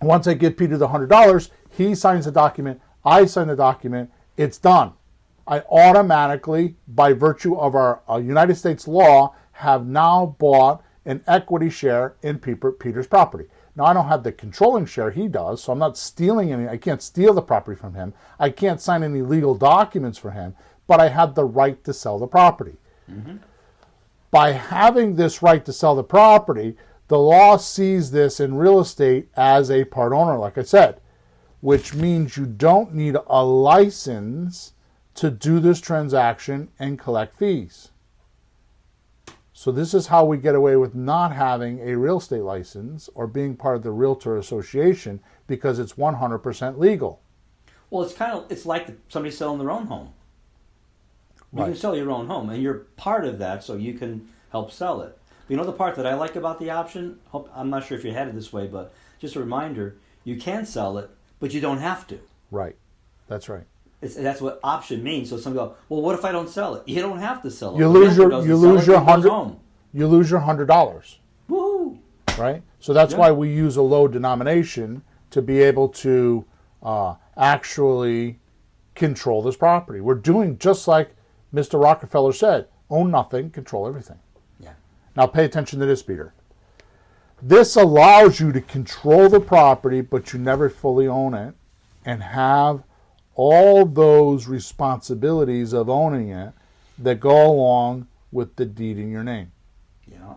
once I give Peter the $100, he signs the document, I sign the document, it's done. I automatically, by virtue of our United States law, have now bought an equity share in Peter's property. Now, I don't have the controlling share he does, so I'm not stealing any. I can't steal the property from him. I can't sign any legal documents for him, but I have the right to sell the property. Mm-hmm. By having this right to sell the property, the law sees this in real estate as a part owner, like I said, which means you don't need a license to do this transaction and collect fees. So this is how we get away with not having a real estate license or being part of the Realtor Association, because it's 100% legal. Well, it's like somebody selling their own home. You can sell your own home, and you're part of that, so you can help sell it. But you know the part that I like about the option? I'm not sure if you're headed this way, but just a reminder, you can sell it, but you don't have to. Right. That's right. That's what option means. So some go, well, what if I don't sell it? You don't have to sell it. You lose your $100. You lose your $100. Woo! Right. So that's why we use a low denomination to be able to actually control this property. We're doing just like Mr. Rockerfeller said: own nothing, control everything. Yeah. Now pay attention to this, Peter. This allows you to control the property, but you never fully own it, and have all those responsibilities of owning it that go along with the deed in your name. Yeah.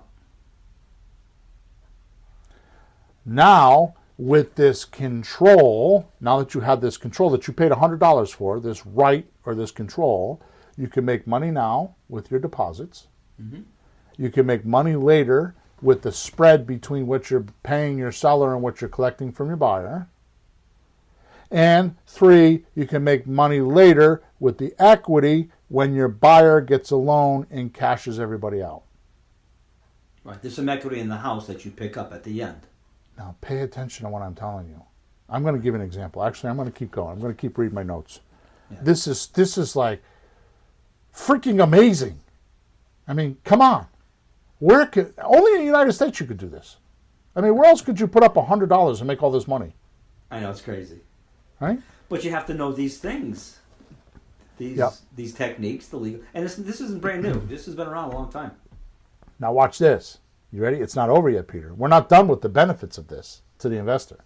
Now, with this control, now that you have this control that you paid $100 for, this right or this control, you can make money now with your deposits. Mm-hmm. You can make money later with the spread between what you're paying your seller and what you're collecting from your buyer. And 3, you can make money later with the equity when your buyer gets a loan and cashes everybody out. Right. There's some equity in the house that you pick up at the end. Now pay attention to what I'm telling you. I'm going to give an example. Actually, I'm going to keep going. I'm going to keep reading my notes. Yeah. This is like freaking amazing. I mean, come on. Only in the United States you could do this. I mean, where else could you put up $100 and make all this money? I know, it's crazy. Right? But you have to know these things, these techniques, the legal, and this isn't brand new. This has been around a long time. Now watch this. You ready? It's not over yet, Peter. We're not done with the benefits of this to the investor.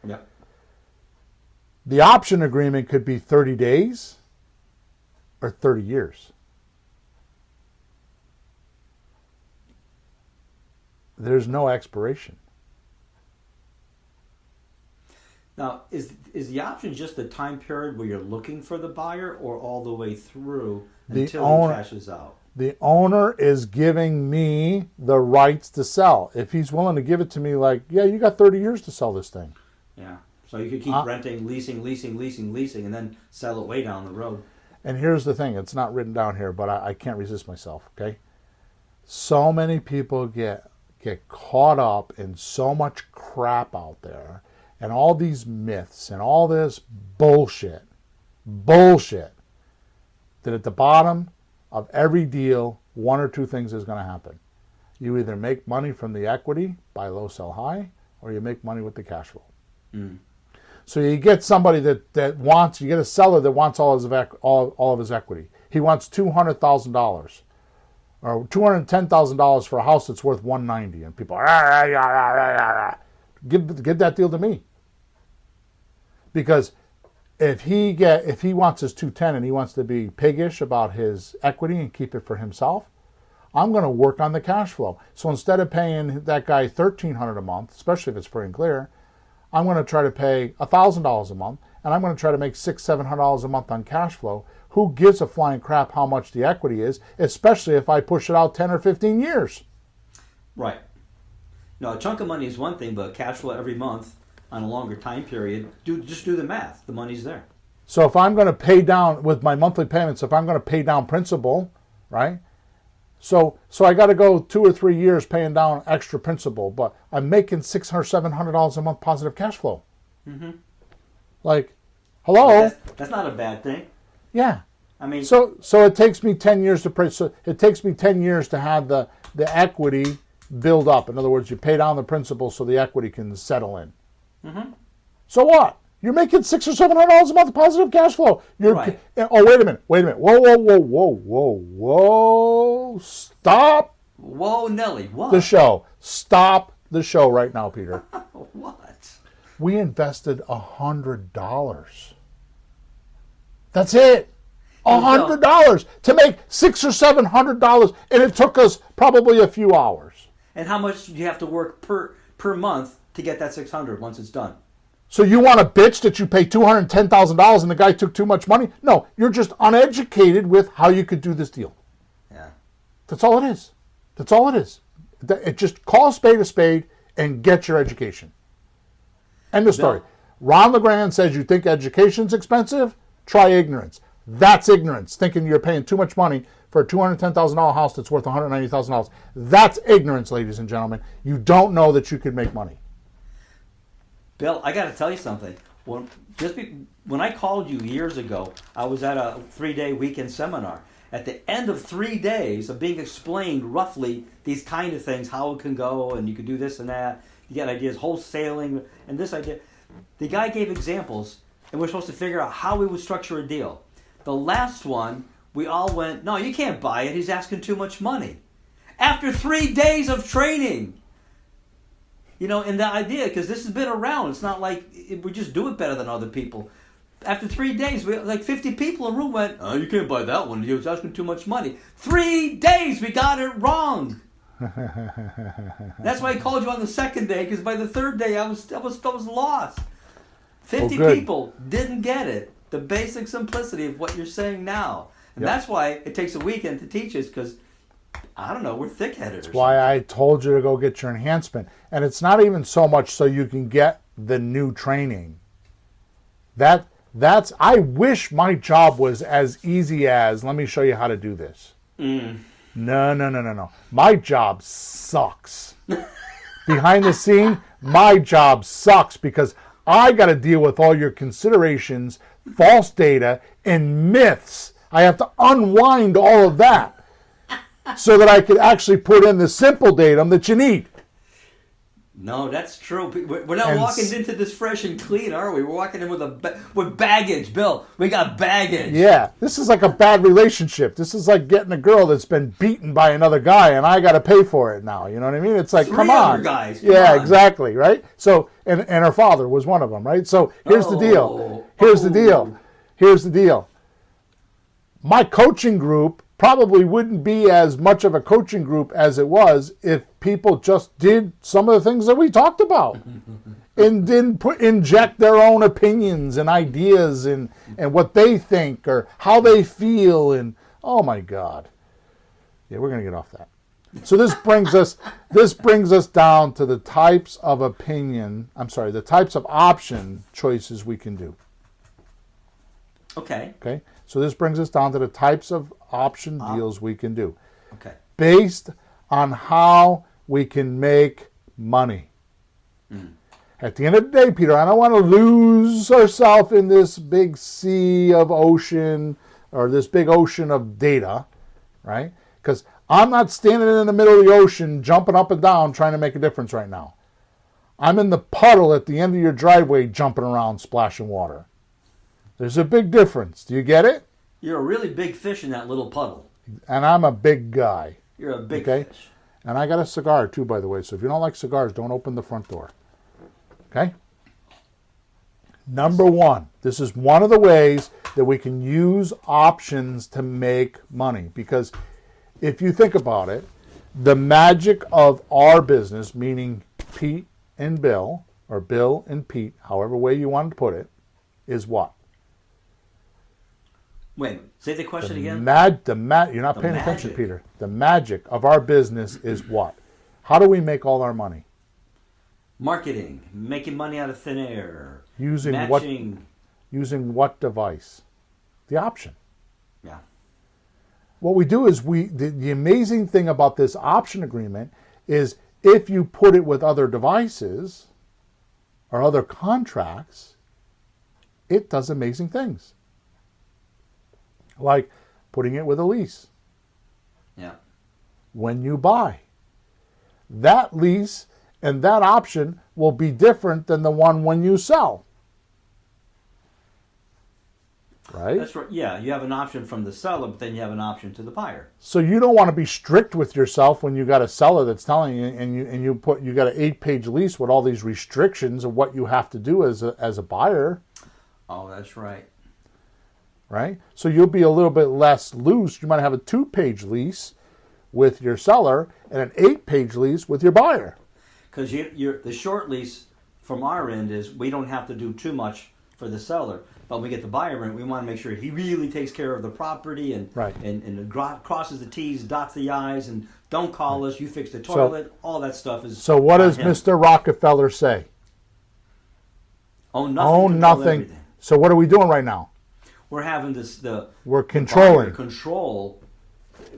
Yeah. The option agreement could be 30 days or 30 years. There's no expiration. Now, is the option just the time period where you're looking for the buyer, or all the way through until he cashes out? The owner is giving me the rights to sell. If he's willing to give it to me, like, yeah, you got 30 years to sell this thing. Yeah. So you could keep renting, leasing, and then sell it way down the road. And here's the thing. It's not written down here, but I can't resist myself, okay? So many people get caught up in so much crap out there, and all these myths and all this bullshit, that at the bottom of every deal, one or two things is going to happen. You either make money from the equity, buy low, sell high, or you make money with the cash flow. Mm. So you get somebody you get a seller that wants all of his equity. He wants $200,000 or $210,000 for a house that's worth $190,000, and people give that deal to me. Because if he wants his $210,000 and he wants to be piggish about his equity and keep it for himself, I'm going to work on the cash flow. So instead of paying that guy $1,300 a month, especially if it's free and clear, I'm going to try to pay $1,000 a month, and I'm going to try to make $600-700 a month on cash flow. Who gives a flying crap how much the equity is, especially if I push it out 10 or 15 years? Right. No, a chunk of money is one thing, but cash flow every month on a longer time period, just do the math. The money's there. So if I'm going to pay down with my monthly payments, if I'm going to pay down principal, right? So I got to go 2 or 3 years paying down extra principal, but I'm making $600-700 a month positive cash flow. Mm-hmm. Like, hello? That's not a bad thing. Yeah. I mean, so it takes me 10 years to so it takes me 10 years to have the equity build up. In other words, you pay down the principal so the equity can settle in. Mm-hmm. So what? You're making $600-700 a month of positive cash flow. Right. Oh, wait a minute. Whoa. Stop. Whoa, Nelly. What? The show. Stop the show right now, Peter. What? We invested $100. That's it. $100 to make $600 or $700, and it took us probably a few hours. And how much do you have to work per month to get that $600 once it's done? So you want to bitch that you pay $210,000 and the guy took too much money? No, you're just uneducated with how you could do this deal. Yeah. That's all it is. That's all it is. It just call a spade and get your education. End of story. No. Ron LeGrand says you think education's expensive? Try ignorance. That's ignorance, thinking you're paying too much money for a $210,000 house that's worth $190,000. That's ignorance, ladies and gentlemen. You don't know that you could make money. Bill, I got to tell you something. When I called you years ago, I was at a 3-day weekend seminar. At the end of 3 days of being explained roughly these kind of things, how it can go, and you can do this and that. You get ideas, wholesaling, and this idea. The guy gave examples, and we're supposed to figure out how we would structure a deal. The last one, we all went, no, you can't buy it. He's asking too much money. After 3 days of training. You know, and the idea, because this has been around, it's not like we just do it better than other people. After 3 days, like 50 people in the room went, oh, you can't buy that one. He was asking too much money. 3 days, we got it wrong. That's why I called you on the second day, because by the third day, I was lost. 50 people didn't get it. The basic simplicity of what you're saying now. And that's why it takes a weekend to teach us, because, I don't know, we're thick-headed. That's why I told you to go get your enhancement. And it's not even so much so you can get the new training. I wish my job was as easy as, let me show you how to do this. No. My job sucks. Behind the scene, my job sucks because I got to deal with all your considerations, false data, and myths. I have to unwind all of that so that I could actually put in the simple datum that you need. No, that's true. We're not walking into this fresh and clean, are we? We're walking in with baggage, Bill. We got baggage. Yeah, this is like a bad relationship. This is like getting a girl that's been beaten by another guy, and I got to pay for it now. You know what I mean? It's like, come on, other guys. Come on. Exactly, right? So, and her father was one of them, right? So here's the deal. Here's the deal. My coaching group probably wouldn't be as much of a coaching group as it was if people just did some of the things that we talked about and didn't inject their own opinions and ideas and what they think or how they feel. And oh my God. Yeah, we're going to get off that. So this brings us down to the types of the types of option choices we can do. Okay. So this brings us down to the types of option deals we can do. Okay. Based on how we can make money. At the end of the day, Peter, I don't want to lose ourselves in this big sea of ocean or this big ocean of data, right? Because I'm not standing in the middle of the ocean jumping up and down trying to make a difference right now. I'm in the puddle at the end of your driveway jumping around splashing water. There's a big difference. Do you get it? You're a really big fish in that little puddle. And I'm a big guy. You're a big fish. And I got a cigar too, by the way. So if you don't like cigars, don't open the front door. Okay? Number one, this is one of the ways that we can use options to make money. Because if you think about it, the magic of our business, meaning Pete and Bill, or Bill and Pete, however way you want to put it, is what? Wait, say the question again. You're not paying attention, Peter. The magic of our business is what? How do we make all our money? Marketing, making money out of thin air, using matching. Using what device? The option. Yeah. What we do is the amazing thing about this option agreement is if you put it with other devices or other contracts, it does amazing things. Like putting it with a lease. Yeah. When you buy, that lease and that option will be different than the one when you sell. Right? That's right. Yeah, you have an option from the seller, but then you have an option to the buyer. So you don't want to be strict with yourself when you got a seller that's telling you, and you got an 8-page lease with all these restrictions of what you have to do as a buyer. Oh, that's right. Right? So you'll be a little bit less loose. You might have a 2-page lease with your seller and an 8-page lease with your buyer. Because the short lease from our end is we don't have to do too much for the seller, but when we get the buyer in, we want to make sure he really takes care of the property and right. and crosses the T's, dots the I's, and don't call us. You fix the toilet. All that stuff is. So what does Mr. Rockerfeller say? Own nothing. Own nothing. So what are we doing right now? We're having We're controlling. Control.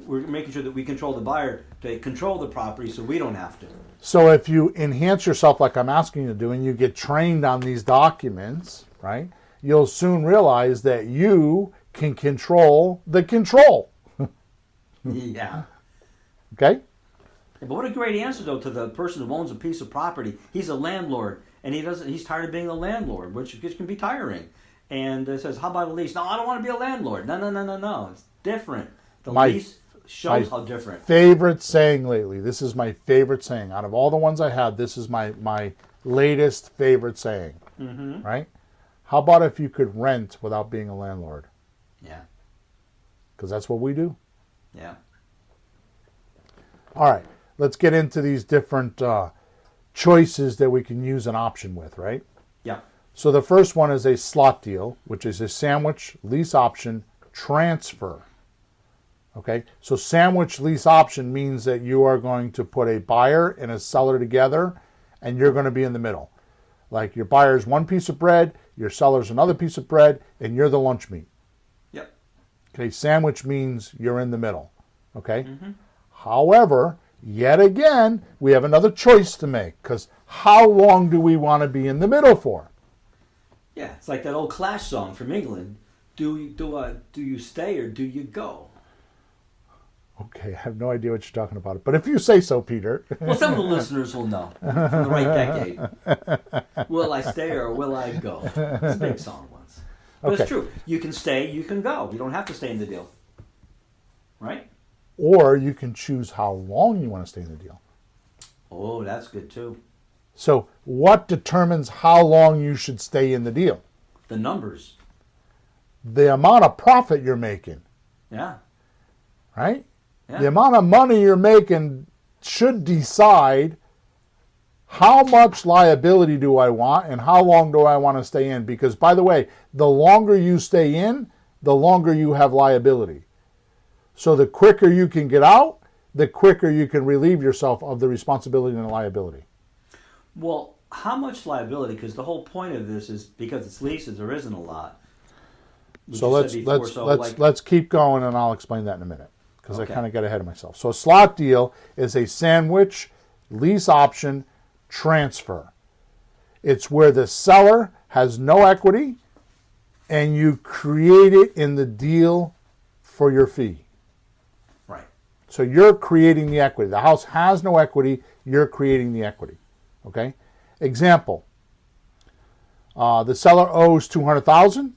We're making sure that we control the buyer to control the property, so we don't have to. So if you enhance yourself like I'm asking you to do, and you get trained on these documents, right, you'll soon realize that you can control the control. Yeah. Okay? But what a great answer, though, to the person who owns a piece of property. He's a landlord, and he's tired of being a landlord, which can be tiring. And says, how about a lease? No, I don't want to be a landlord. No. It's different. The lease shows how different. Favorite saying lately. This is my favorite saying. Out of all the ones I had, this is my latest favorite saying. Mm-hmm. Right? How about if you could rent without being a landlord? Yeah. Because that's what we do. Yeah. All right. Let's get into these different choices that we can use an option with, right? Yeah. So the first one is a slot deal, which is a sandwich lease option transfer. Okay, so sandwich lease option means that you are going to put a buyer and a seller together, and you're going to be in the middle. Like your buyer's one piece of bread, your seller's another piece of bread, and you're the lunch meat. Yep. Okay, sandwich means you're in the middle. Okay? Mm-hmm. However, yet again, we have another choice to make, because how long do we want to be in the middle for? Yeah, it's like that old Clash song from England. Do you stay or do you go? Okay, I have no idea what you're talking about. But if you say so, Peter. Well, some of the listeners will know from the right decade. Will I stay or will I go? It's a big song once. But okay. It's true. You can stay, you can go. You don't have to stay in the deal. Right? Or you can choose how long you want to stay in the deal. Oh, that's good too. So what determines how long you should stay in the deal? The numbers. The amount of profit you're making. Yeah. Right? Yeah. The amount of money you're making should decide how much liability do I want and how long do I want to stay in. Because, by the way, the longer you stay in, the longer you have liability. So the quicker you can get out, the quicker you can relieve yourself of the responsibility and the liability. Well, how much liability? Because the whole point of this is because it's leases, there isn't a lot. So let's keep going, and I'll explain that in a minute because I kind of got ahead of myself. So a slot deal is a sandwich lease option transfer. It's where the seller has no equity, and you create it in the deal for your fee. Right. So you're creating the equity. The house has no equity. You're creating the equity. Okay. Example. The seller owes $200,000.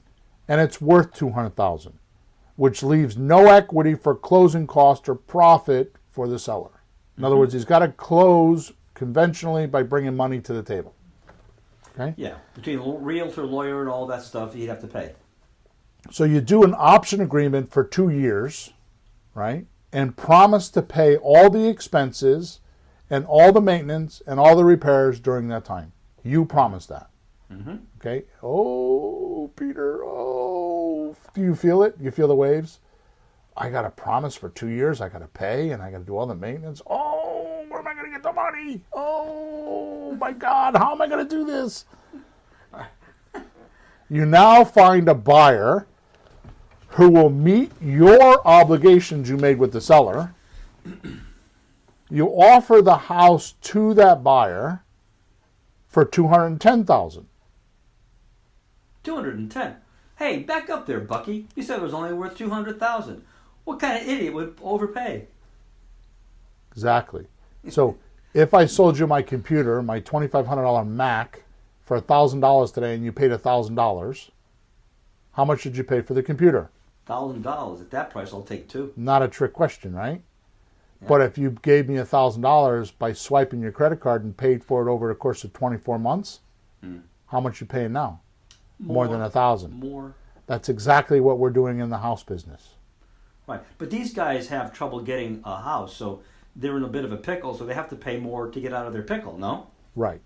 And it's worth $200,000, which leaves no equity for closing cost or profit for the seller. In other words, he's got to close conventionally by bringing money to the table. Okay? Yeah, between realtor, lawyer, and all that stuff, he'd have to pay. So you do an option agreement for 2 years, right? and promise to pay all the expenses and all the maintenance and all the repairs during that time. You promise that. Mm-hmm. Okay? Oh, Peter, oh. Do you feel it? You feel the waves? I got to promise for 2 years. I got to pay and I got to do all the maintenance. Oh, where am I going to get the money? Oh, my God, how am I going to do this? You now find a buyer who will meet your obligations you made with the seller. You offer the house to that buyer for $210,000. 210. Hey, back up there, Bucky. You said it was only worth 200,000. What kind of idiot would overpay? Exactly. So if I sold you my computer, my $2,500 Mac, for $1,000 today, and you paid $1,000, how much did you pay for the computer? $1,000. At that price, I'll take two. Not a trick question, right? Yeah. But if you gave me $1,000 by swiping your credit card and paid for it over the course of 24 months, how much you paying now? More than $1,000. More. That's exactly what we're doing in the house business. Right. But these guys have trouble getting a house, so they're in a bit of a pickle, so they have to pay more to get out of their pickle, no? Right.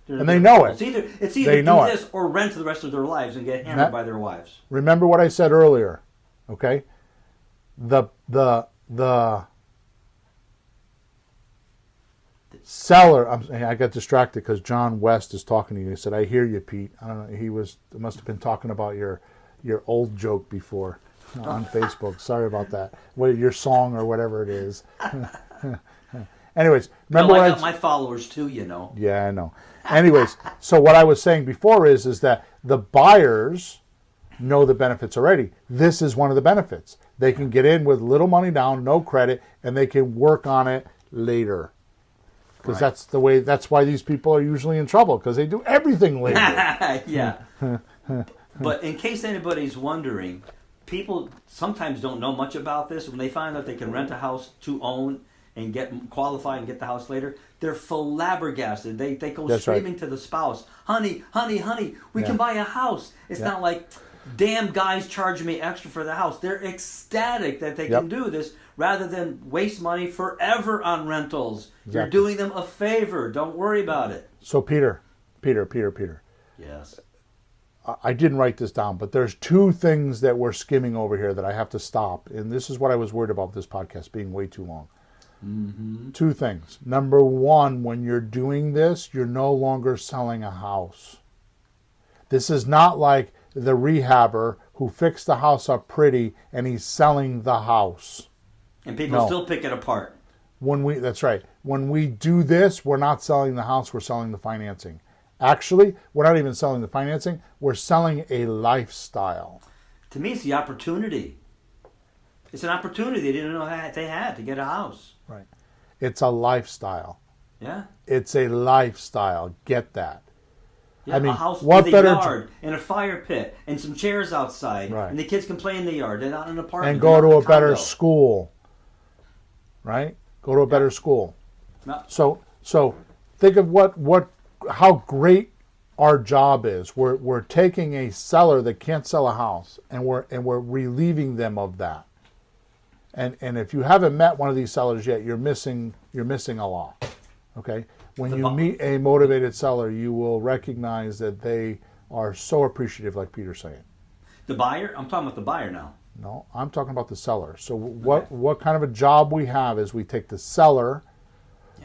And they know it. It's either do this or rent the rest of their lives and get hammered by their wives. Remember what I said earlier, okay? The seller. I got distracted because John West is talking to you. He said, "I hear you, Pete." I don't know. He must have been talking about your old joke before on Facebook. Sorry about that. Your song or whatever it is. Anyways, remember I got my followers too, you know. Yeah, I know. Anyways, so what I was saying before is that the buyers know the benefits already. This is one of the benefits. They can get in with little money down, no credit, and they can work on it later. Because that's why these people are usually in trouble, because they do everything later. Yeah. But in case anybody's wondering, people sometimes don't know much about this. When they find out they can rent a house to own and qualify and get the house later, they're flabbergasted. They go screaming to the spouse, honey, we can buy a house. It's not like, damn guys charging me extra for the house. They're ecstatic that they can do this rather than waste money forever on rentals. Exactly. You're doing them a favor. Don't worry about it. So Peter. Yes. I didn't write this down, but there's two things that we're skimming over here that I have to stop. And this is what I was worried about this podcast being way too long. Mm-hmm. Two things. Number one, when you're doing this, you're no longer selling a house. This is not like the rehabber who fixed the house up pretty and he's selling the house. And people still pick it apart. That's right. When we do this, we're not selling the house, we're selling the financing. Actually, we're not even selling the financing, we're selling a lifestyle. To me, it's the opportunity. It's an opportunity they didn't know they had to get a house. Right. It's a lifestyle. Yeah. It's a lifestyle. Get that. Yeah, I mean, a house what with better a yard and a fire pit and some chairs outside, and the kids can play in the yard. They're not in an apartment. And go to a better school. Right? Go to a better school. No. So think of how great our job is. We're taking a seller that can't sell a house and we're relieving them of that. And if you haven't met one of these sellers yet, you're missing a lot. Okay? When you meet a motivated seller, you will recognize that they are so appreciative, like Peter's saying. The buyer? I'm talking about the buyer now. No, I'm talking about the seller. So what kind of a job we have is we take the seller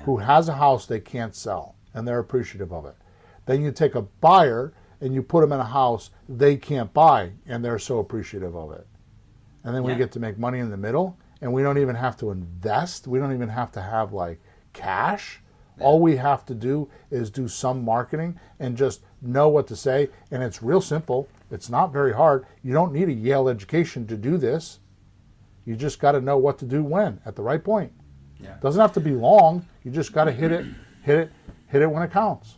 who has a house they can't sell, and they're appreciative of it. Then you take a buyer and you put them in a house they can't buy, and they're so appreciative of it. And then we get to make money in the middle, and we don't even have to invest. We don't even have to have like cash. Yeah. All we have to do is do some marketing and just know what to say. And it's real simple. It's not very hard. You don't need a Yale education to do this. You just got to know what to do when, at the right point. Yeah. It doesn't have to be long. You just got to hit it when it counts.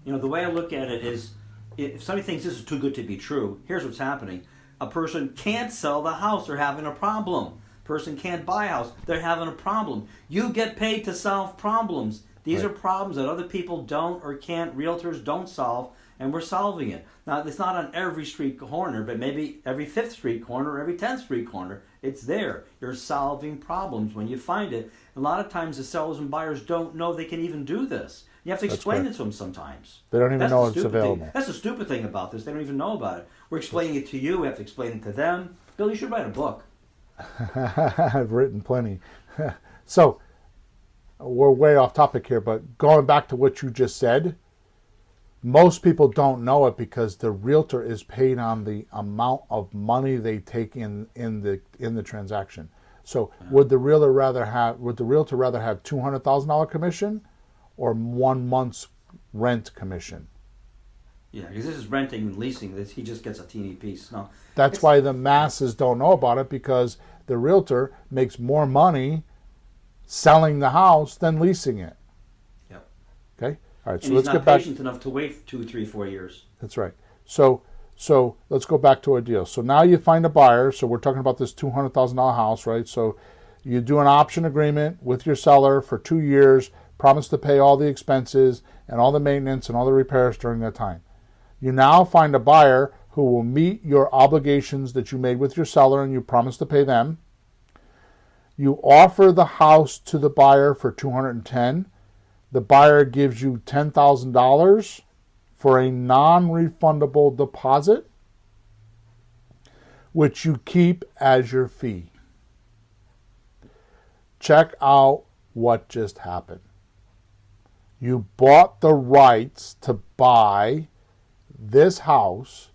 You know, the way I look at it is, if somebody thinks this is too good to be true, here's what's happening. A person can't sell the house. They're having a problem. Person can't buy a house. They're having a problem. You get paid to solve problems. These are problems that other people don't or can't, realtors don't solve, and we're solving it. Now, it's not on every street corner, but maybe every 5th street corner or every 10th street corner. It's there. You're solving problems when you find it. A lot of times the sellers and buyers don't know they can even do this. You have to explain it to them sometimes. They don't even know it's available. That's the stupid thing about this. They don't even know about it. We're explaining it to you. We have to explain it to them. Bill, you should write a book. I've written plenty. So, we're way off topic here, but going back to what you just said, most people don't know it because the realtor is paid on the amount of money they take in the transaction. So, would the realtor rather have $200,000 commission or 1 month's rent commission? Yeah, because this is renting and leasing. He just gets a teeny piece. No, that's why the masses don't know about it, because the realtor makes more money selling the house than leasing it. Yep. Okay. All right. So and let's he's get back. He's not patient enough to wait 2, 3, 4 years. That's right. So let's go back to our deal. So now you find a buyer. So we're talking about this $200,000 house, right? So you do an option agreement with your seller for 2 years, promise to pay all the expenses and all the maintenance and all the repairs during that time. You now find a buyer who will meet your obligations that you made with your seller and you promise to pay them. You offer the house to the buyer for $210,000. The buyer gives you $10,000 for a non-refundable deposit, which you keep as your fee. Check out what just happened. You bought the rights to buy this house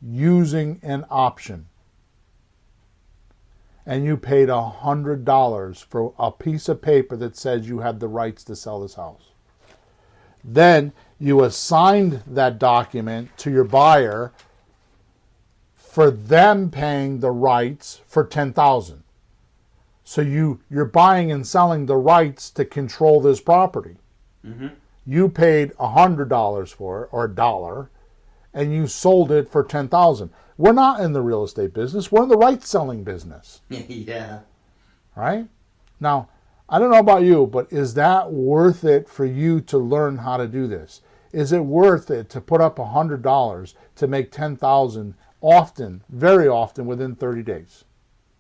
using an option. And you paid $100 for a piece of paper that says you have the rights to sell this house. Then you assigned that document to your buyer for them paying the rights for $10,000. So you're buying and selling the rights to control this property. Mm-hmm. You paid $100 for it, or $1, and you sold it for $10,000. We're not in the real estate business. We're in the rights selling business. Yeah. Right? Now, I don't know about you, but is that worth it for you to learn how to do this? Is it worth it to put up $100 to make $10,000 often, very often, within 30 days?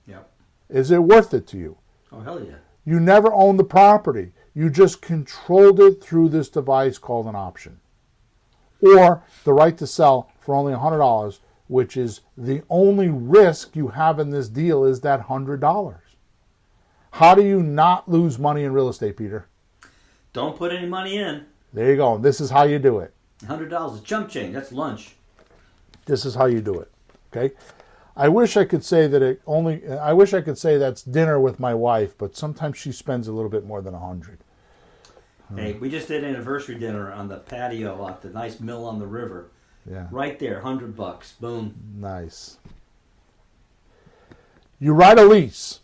Yep. Is it worth it to you? Oh, hell yeah. You never owned the property. You just controlled it through this device called an option. Or the right to sell for only $100, which is the only risk you have in this deal, is that $100. How do you not lose money in real estate, Peter? Don't put any money in. There you go. This is how you do it. $100 is chump change. That's lunch. This is how you do it. Okay? I wish I could say that's dinner with my wife, but sometimes she spends a little bit more than $100. Hey, we just did an anniversary dinner on the patio at the nice mill on the river. Yeah. Right there, $100. Boom. Nice. You write a lease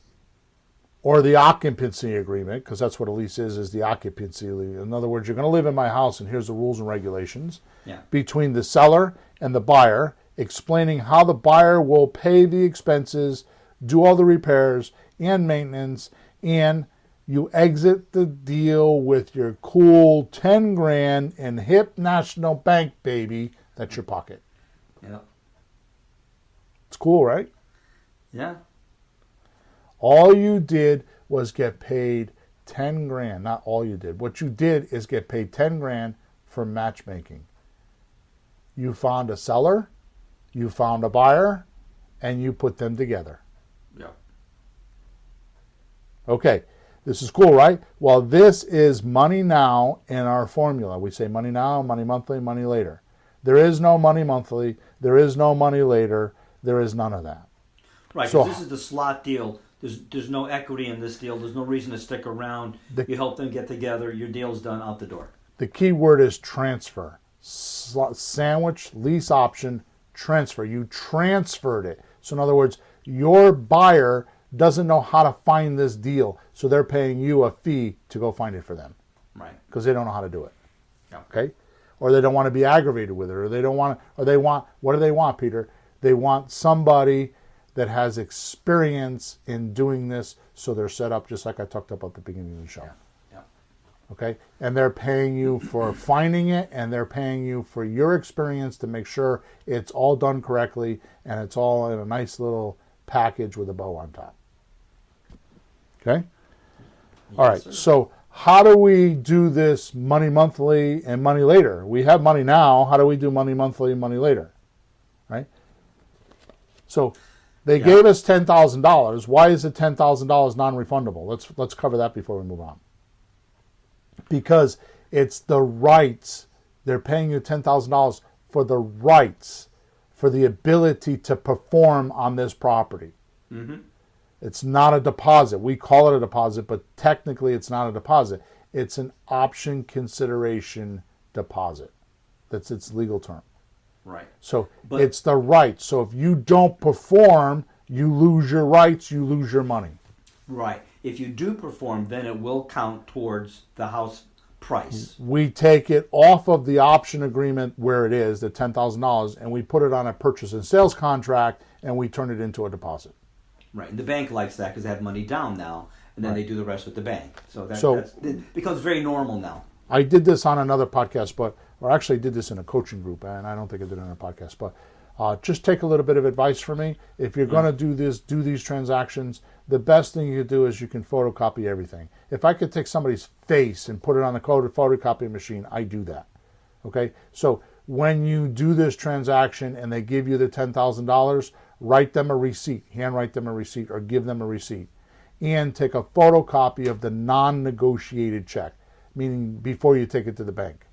or the occupancy agreement, because that's what a lease is the occupancy lease. In other words, you're going to live in my house and here's the rules and regulations. Yeah. Between the seller and the buyer, explaining how the buyer will pay the expenses, do all the repairs and maintenance, and you exit the deal with your cool $10,000 in Hip National Bank, baby. That's your pocket. Yeah. It's cool, right? Yeah. All you did was get paid $10,000. Not all you did. What you did is get paid $10,000 for matchmaking. You found a seller, you found a buyer, and you put them together. Yeah. Okay. This is cool, right? Well, this is money now in our formula. We say money now, money monthly, money later. There is no money monthly. There is no money later. There is none of that. Right, so this is the slot deal. There's no equity in this deal. There's no reason to stick around. You help them get together. Your deal's done, out the door. The key word is transfer. Sandwich, lease option, transfer. You transferred it. So in other words, your buyer doesn't know how to find this deal, so they're paying you a fee to go find it for them. Right. Because they don't know how to do it. Yeah. Okay? Or they don't want to be aggravated with it, or they don't want, or they want, what do they want, Peter? They want somebody that has experience in doing this, so they're set up just like I talked about at the beginning of the show. Yeah. Okay, and they're paying you for finding it, and they're paying you for your experience to make sure it's all done correctly and it's all in a nice little package with a bow on top. Okay? Yes, All right, sir. so how do we do this money monthly and money later? We have money now. How do we do money monthly and money later? Right? So they gave us $10,000. Why is the $10,000 non-refundable? Let's cover that before we move on. Because it's the rights. They're paying you $10,000 for the rights, for the ability to perform on this property. Mm-hmm. It's not a deposit. We call it a deposit, but technically it's not a deposit. It's an option consideration deposit. That's its legal term. Right. So it's the rights. So if you don't perform, you lose your rights, you lose your money. Right. If you do perform, then it will count towards the house price. We take it off of the option agreement where it is, the $10,000, and we put it on a purchase and sales contract, and we turn it into a deposit. Right. And the bank likes that because they have money down now, and then they do the rest with the bank. So it becomes very normal now. I did this on another podcast, or actually did this in a coaching group, and I don't think I did it on a podcast, but just take a little bit of advice from me. If you're going to do these transactions, the best thing you can do is you can photocopy everything. If I could take somebody's face and put it on the photocopy machine, I do that. Okay? So when you do this transaction and they give you the $10,000, write them a receipt, handwrite them a receipt, or give them a receipt. And take a photocopy of the non-negotiated check, meaning before you take it to the bank.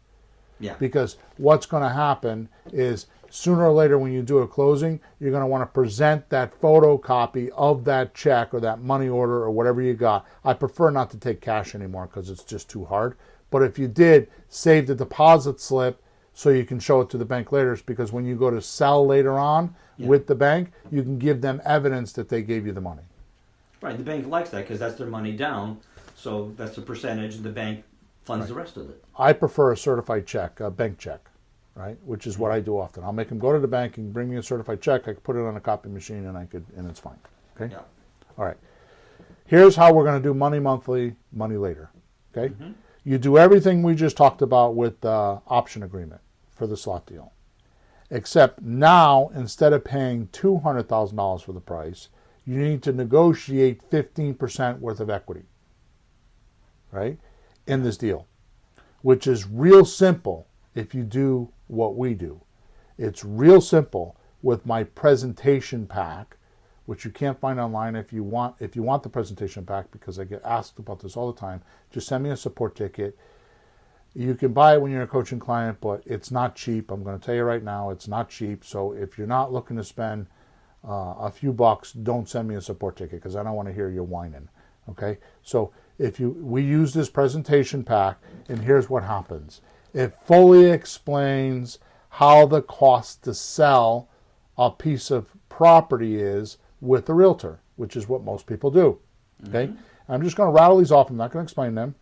Yeah. Because what's going to happen is sooner or later when you do a closing, you're going to want to present that photocopy of that check or that money order or whatever you got. I prefer not to take cash anymore because it's just too hard. But if you did, save the deposit slip so you can show it to the bank later, because when you go to sell later on with the bank, you can give them evidence that they gave you the money. Right. The bank likes that because that's their money down. So that's the percentage, and the bank funds the rest of it. I prefer a certified check, a bank check, right? Which is what I do often. I'll make them go to the bank and bring me a certified check. I can put it on a copy machine and it's fine. Okay? Yeah. All right. Here's how we're going to do money monthly, money later. Okay? Mm-hmm. You do everything we just talked about with the option agreement for the slot deal. Except now, instead of paying $200,000 for the price, you need to negotiate 15% worth of equity, right, in this deal, which is real simple if you do what we do. It's real simple with my presentation pack, which you can't find online. If you want the presentation pack, because I get asked about this all the time, just send me a support ticket. You can buy it when you're a coaching client, but it's not cheap. I'm going to tell you right now, it's not cheap. So if you're not looking to spend a few bucks, don't send me a support ticket because I don't want to hear you whining. Okay? So we use this presentation pack, and here's what happens. It fully explains how the cost to sell a piece of property is with a realtor, which is what most people do. Okay? Mm-hmm. I'm just going to rattle these off. I'm not going to explain them.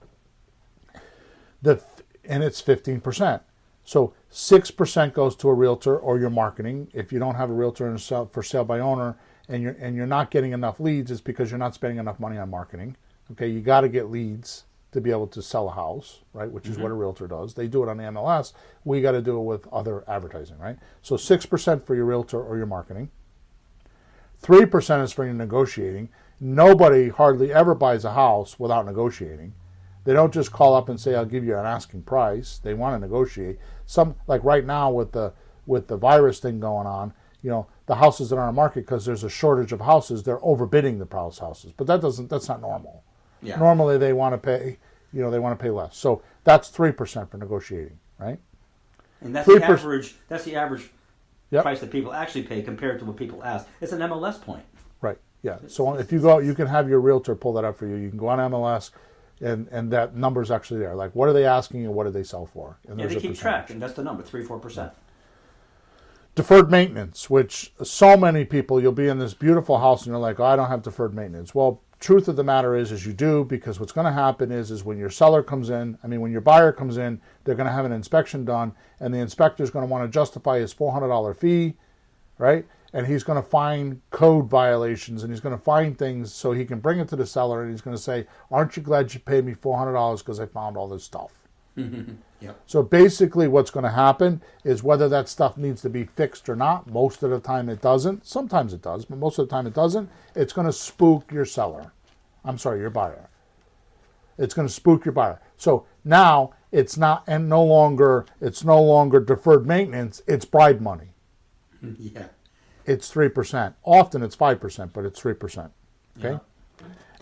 And it's 15%. So 6% goes to a realtor or your marketing. If you don't have a realtor for sale by owner and you're not getting enough leads, it's because you're not spending enough money on marketing. Okay, you got to get leads to be able to sell a house, right? Which is what a realtor does. They do it on the MLS. We got to do it with other advertising, right? So 6% for your realtor or your marketing. 3% is for your negotiating. Nobody hardly ever buys a house without negotiating. They don't just call up and say, I'll give you an asking price. They want to negotiate. Some, like right now with the virus thing going on, the houses that are on the market, because there's a shortage of houses, they're overbidding the price houses. But that's not normal. Yeah. Normally they want to pay, they want to pay less. So that's 3% for negotiating, right? And that's the average. That's the average price that people actually pay compared to what people ask. It's an MLS point. Right. Yeah. So if you go, you can have your realtor pull that up for you. You can go on MLS. And that number's actually there. Like, what are they asking and what do they sell for? And they keep track, and that's the number, 3-4%. Deferred maintenance, which so many people, you'll be in this beautiful house and you're like, oh, I don't have deferred maintenance. Well, truth of the matter is you do, because what's going to happen is when your when your buyer comes in, they're going to have an inspection done, and the inspector's going to want to justify his $400 fee, right? and he's going to find code violations, and he's going to find things so he can bring it to the seller, and he's going to say, aren't you glad you paid me $400 because I found all this stuff? Yep. So basically what's going to happen is whether that stuff needs to be fixed or not, most of the time it doesn't. Sometimes it does, but most of the time it doesn't. It's going to spook your seller. I'm sorry, your buyer. It's going to spook your buyer. So now it's no longer deferred maintenance, it's bribe money. Yeah. It's 3%. Often it's 5%, but it's 3%. Okay? Yeah.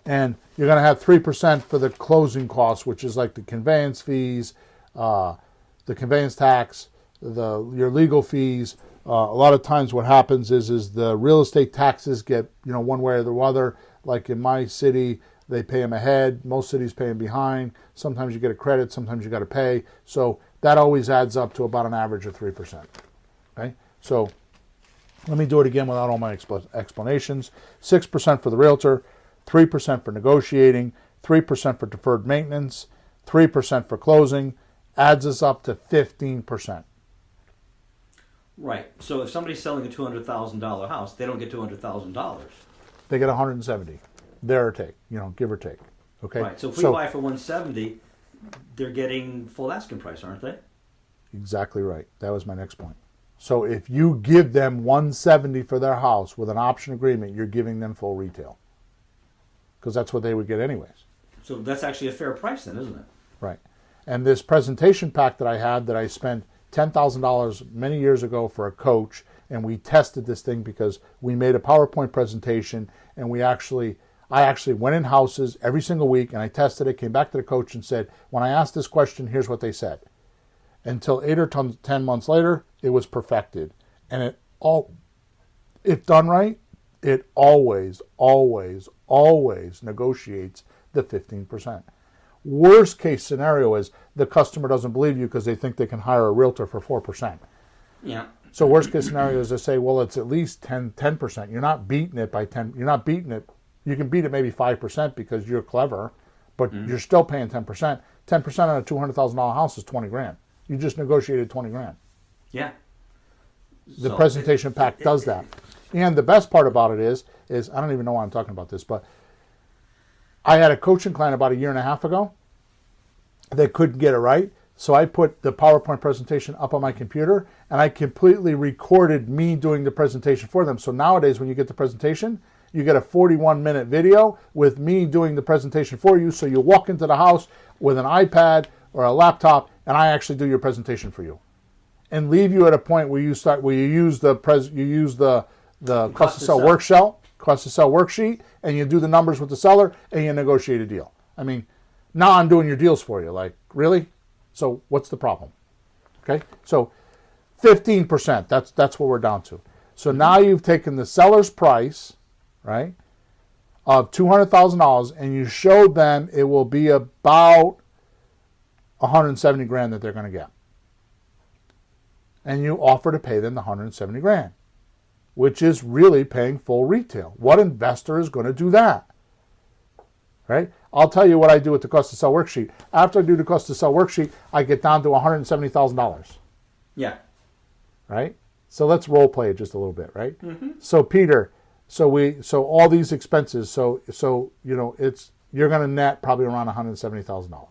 And you're going to have 3% for the closing costs, which is like the conveyance fees, the conveyance tax, your legal fees. A lot of times what happens is the real estate taxes get, one way or the other. Like in my city, they pay them ahead. Most cities pay them behind. Sometimes you get a credit. Sometimes you got to pay. So that always adds up to about an average of 3%. Okay? So let me do it again without all my explanations. 6% for the realtor, 3% for negotiating, 3% for deferred maintenance, 3% for closing, adds us up to 15%. Right. So if somebody's selling a $200,000 house, they don't get $200,000. They get 170, there or take, give or take. Okay. Right. So if we buy for 170, they're getting full asking price, aren't they? Exactly right. That was my next point. So if you give them 170 for their house with an option agreement, you're giving them full retail. Because that's what they would get anyways. So that's actually a fair price then, isn't it? Right. And this presentation pack that I had that I spent $10,000 many years ago for a coach, and we tested this thing because we made a PowerPoint presentation, and I actually went in houses every single week and I tested it, came back to the coach and said, when I asked this question, here's what they said. Until 8 or 10 months later, it was perfected. And if done right, it always, always, always negotiates the 15%. Worst case scenario is the customer doesn't believe you because they think they can hire a realtor for 4%. Yeah. So worst case scenario is to say, well, it's at least 10%. You're not beating it by 10. You're not beating it. You can beat it maybe 5% because you're clever, but you're still paying 10%. 10% on a $200,000 house is $20,000. You just negotiated $20,000. Yeah. The presentation pack does that. And the best part about it is I don't even know why I'm talking about this, but I had a coaching client about a year and a half ago that couldn't get it right. So I put the PowerPoint presentation up on my computer and I completely recorded me doing the presentation for them. So nowadays when you get the presentation, you get a 41-minute video with me doing the presentation for you. So you walk into the house with an iPad or a laptop and I actually do your presentation for you. And leave you at a point where you use the cost to sell worksheet, and you do the numbers with the seller, and you negotiate a deal. I mean, now I'm doing your deals for you. Like, really? So what's the problem? Okay, so 15%. That's what we're down to. So now you've taken the seller's price, right, of $200,000, and you showed them it will be about $170,000 that they're going to get. And you offer to pay them the $170,000, which is really paying full retail. What investor is going to do that? Right? I'll tell you what I do with the cost to sell worksheet. After I do the cost to sell worksheet, I get down to $170,000. Yeah. Right? So let's role play it just a little bit, right? Mm-hmm. So Peter, so all these expenses, so you're going to net probably around $170,000.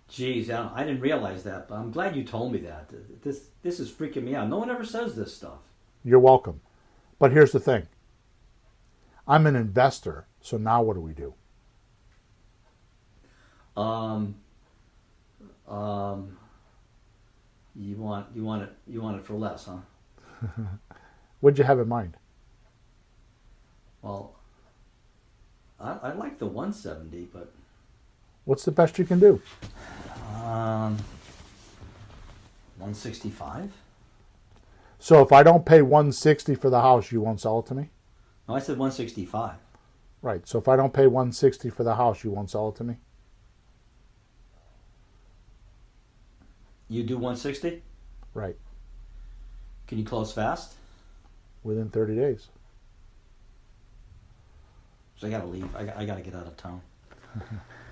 Geez, I didn't realize that, but I'm glad you told me that. This is freaking me out. No one ever says this stuff. You're welcome. But here's the thing. I'm an investor, so now what do we do? You want it for less, huh? What'd you have in mind? Well, I like the 170, but what's the best you can do? 165. So if I don't pay 160 for the house, you won't sell it to me? No, I said 165. Right. So if I don't pay 160 for the house, you won't sell it to me? You do 160? Right. Can you close fast? Within 30 days. So I gotta leave. I gotta get out of town.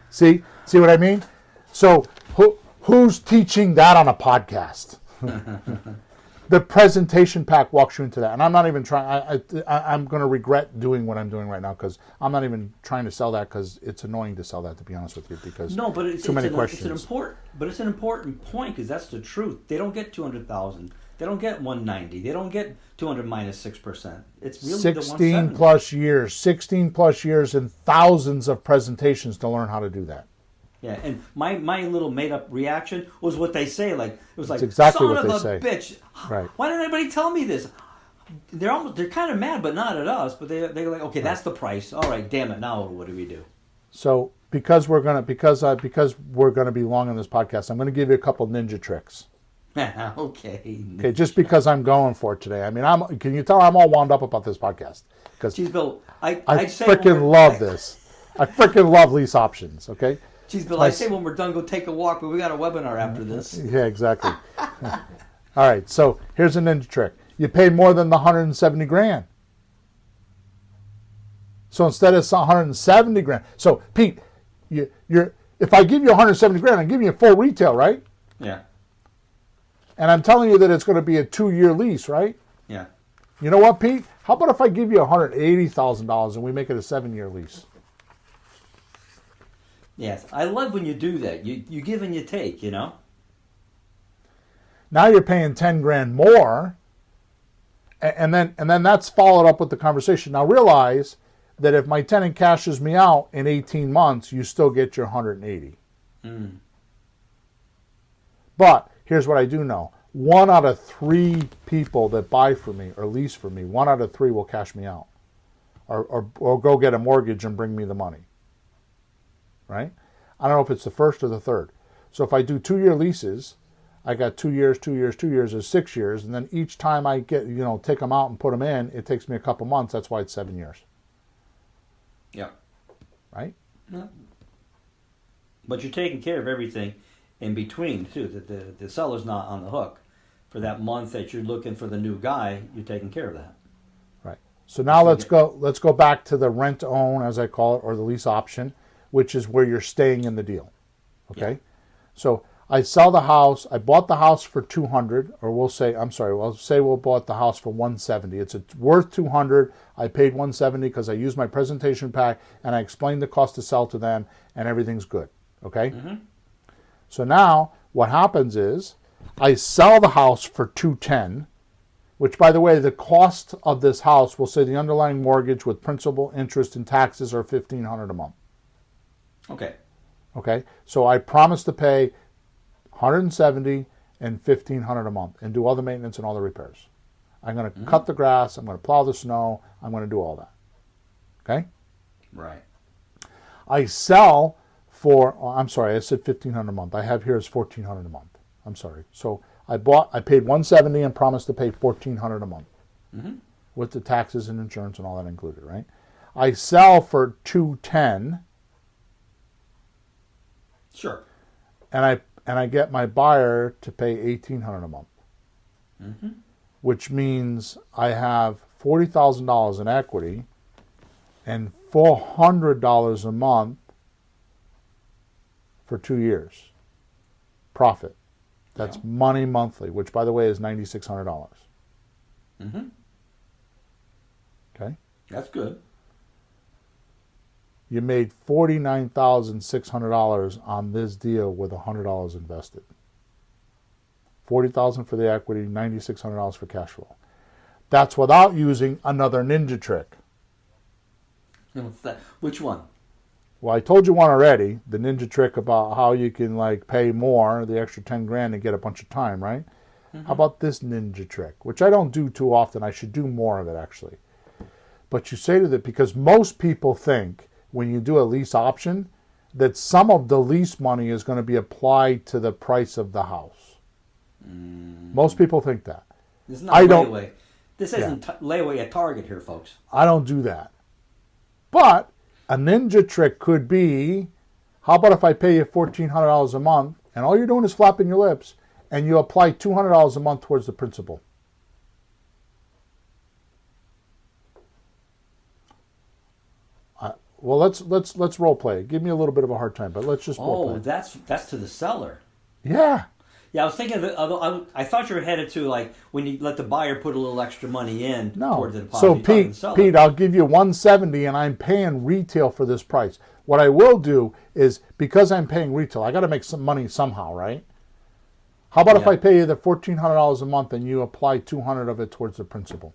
See what I mean? So who's teaching that on a podcast? The presentation pack walks you into that, and I'm not even trying. I'm going to regret doing what I'm doing right now because I'm not even trying to sell that because it's annoying to sell that, to be honest with you, because no, but it's too many questions. It's an important point because that's the truth. They don't get 200,000. They don't get 190. They don't get 200 minus 6%. It's really 16 plus years, 16 plus years, and thousands of presentations to learn how to do that. Yeah, and my little made up reaction was what they say. Like it was like, exactly son what of they a say. bitch. Right. Why didn't anybody tell me this? They're kind of mad, but not at us. But they're like, okay, that's the price. All right, damn it. Now what do we do? So because we're gonna be long on this podcast, I'm gonna give you a couple ninja tricks. Okay. Okay, just because I'm going for it today. I mean, can you tell I'm all wound up about this podcast? Because Bill, I freaking love this. I freaking love lease options. Okay. Geez, Bill, I say when we're done, go take a walk, but we got a webinar after this. Yeah, exactly. All right, so here's a ninja trick. You pay more than the 170 grand. So instead of 170 grand. So Pete, if I give you 170 grand, I'm giving you full retail, right? Yeah. And I'm telling you that it's going to be a 2-year lease, right? Yeah. You know what, Pete? How about if I give you $180,000 and we make it a 7-year lease? Yes, I love when you do that. You give and you take, you know? Now you're paying 10 grand more, and then that's followed up with the conversation. Now realize that if my tenant cashes me out in 18 months, you still get your 180. But here's what I do know. 1 out of 3 people that buy for me or lease for me, 1 out of 3 will cash me out or go get a mortgage and bring me the money. Right? I don't know if it's the first or the third. So if I do 2-year leases, I got 2 years, 2 years, 2 years is 6 years. And then each time I get, take them out and put them in, it takes me a couple months. That's why it's 7 years. Yeah. Right? Yeah. But you're taking care of everything in between, too. The seller's not on the hook. For that month that you're looking for the new guy, you're taking care of that. Right. So now let's go back to the rent-own, as I call it, or the lease option, which is where you're staying in the deal. Okay? Yeah. So I sell the house. I bought the house for $200, or we'll say we bought the house for $170. It's worth $200. I paid $170 because I used my presentation pack and I explained the cost to sell to them, and everything's good. Okay? Mm-hmm. So now what happens is I sell the house for $210, which, by the way, the cost of this house, will say the underlying mortgage with principal, interest, and taxes are $1,500 a month. Okay. So I promise to pay $170 and $1,500 a month and do all the maintenance and all the repairs. I'm going to cut the grass. I'm going to plow the snow. I'm going to do all that. Okay. Right. I sell for. I said $1,500 a month. I have here is $1,400 a month. I'm sorry. So I paid $170 and promised to pay $1,400 a month with the taxes and insurance and all that included. Right. I sell for $210. Sure. And I get my buyer to pay $1,800 a month, which means I have $40,000 in equity and $400 a month for 2 years profit. That's money monthly, which, by the way, is $9,600. Okay, that's good. You made $49,600 on this deal with $100 invested. $40,000 for the equity, $9,600 for cash flow. That's without using another ninja trick. What's that? Which one? Well, I told you one already. The ninja trick about how you can pay more, the extra 10 grand, and get a bunch of time, right? How about this ninja trick, which I don't do too often. I should do more of it, actually. But you say to them, because most people think, when you do a lease option, that some of the lease money is going to be applied to the price of the house. Most people think that. This is not layaway. This isn't layaway at Target here, folks. I don't do that. But a ninja trick could be, how about if I pay you $1,400 a month, and all you're doing is flapping your lips, and you apply $200 a month towards the principal? Well, let's role play. Give me a little bit of a hard time, but let's just role play. Oh, that's to the seller. Yeah. Yeah, I was thinking of it. Although I thought you were headed to like when you let the buyer put a little extra money in towards the deposit. So Pete, I'll give you 170, and I'm paying retail for this price. What I will do is, because I'm paying retail, I got to make some money somehow, right? How about if I pay you the $1,400 a month and you apply $200 of it towards the principal?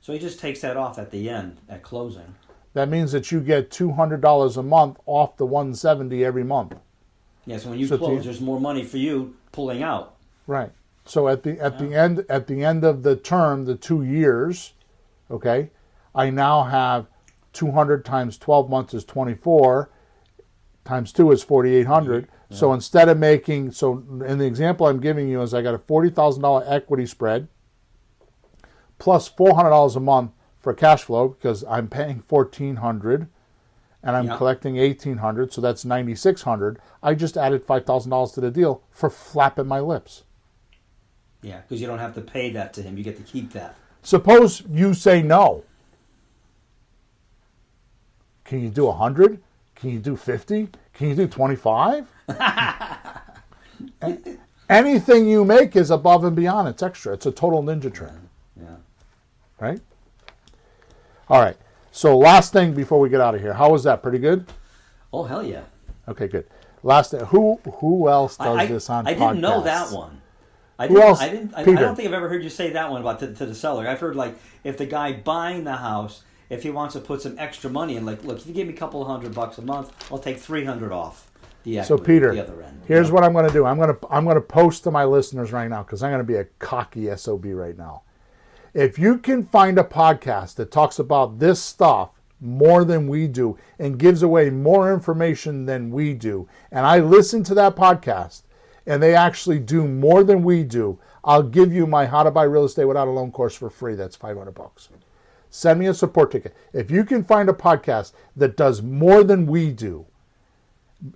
So he just takes that off at the end, at closing. That means that you get $200 a month off the 170 every month. Yeah, so when you close, there's more money for you pulling out. Right. So at the end of the term, the 2 years, okay, I now have 200 times 12 months is 24, times 2 is 4,800. Yeah. So instead of making, in the example I'm giving you is I got a $40,000 equity spread plus $400 a month for cash flow because I'm paying $1,400 and I'm collecting $1,800, so that's $9,600. I just added $5,000 to the deal for flapping my lips. Yeah, because you don't have to pay that to him. You get to keep that. Suppose you say no. Can you do 100? Can you do 50? Can you do 25? Anything you make is above and beyond. It's extra. It's a total ninja trick. Yeah. Right? All right. So last thing before we get out of here. How was that? Pretty good? Oh, hell yeah. Okay, good. Last thing. Who else does this on podcasts? I didn't know that one. I don't think I've ever heard you say that one about to the seller. I've heard like if the guy buying the house, if he wants to put some extra money in, like, look, if you give me a couple of $100 a month, I'll take $300 off the equity. So Peter, the other end. Here's what I'm going to do. I'm going to post to my listeners right now because I'm going to be a cocky SOB right now. If you can find a podcast that talks about this stuff more than we do and gives away more information than we do, and I listen to that podcast and they actually do more than we do, I'll give you my How to Buy Real Estate Without a Loan course for free. That's $500. Send me a support ticket. If you can find a podcast that does more than we do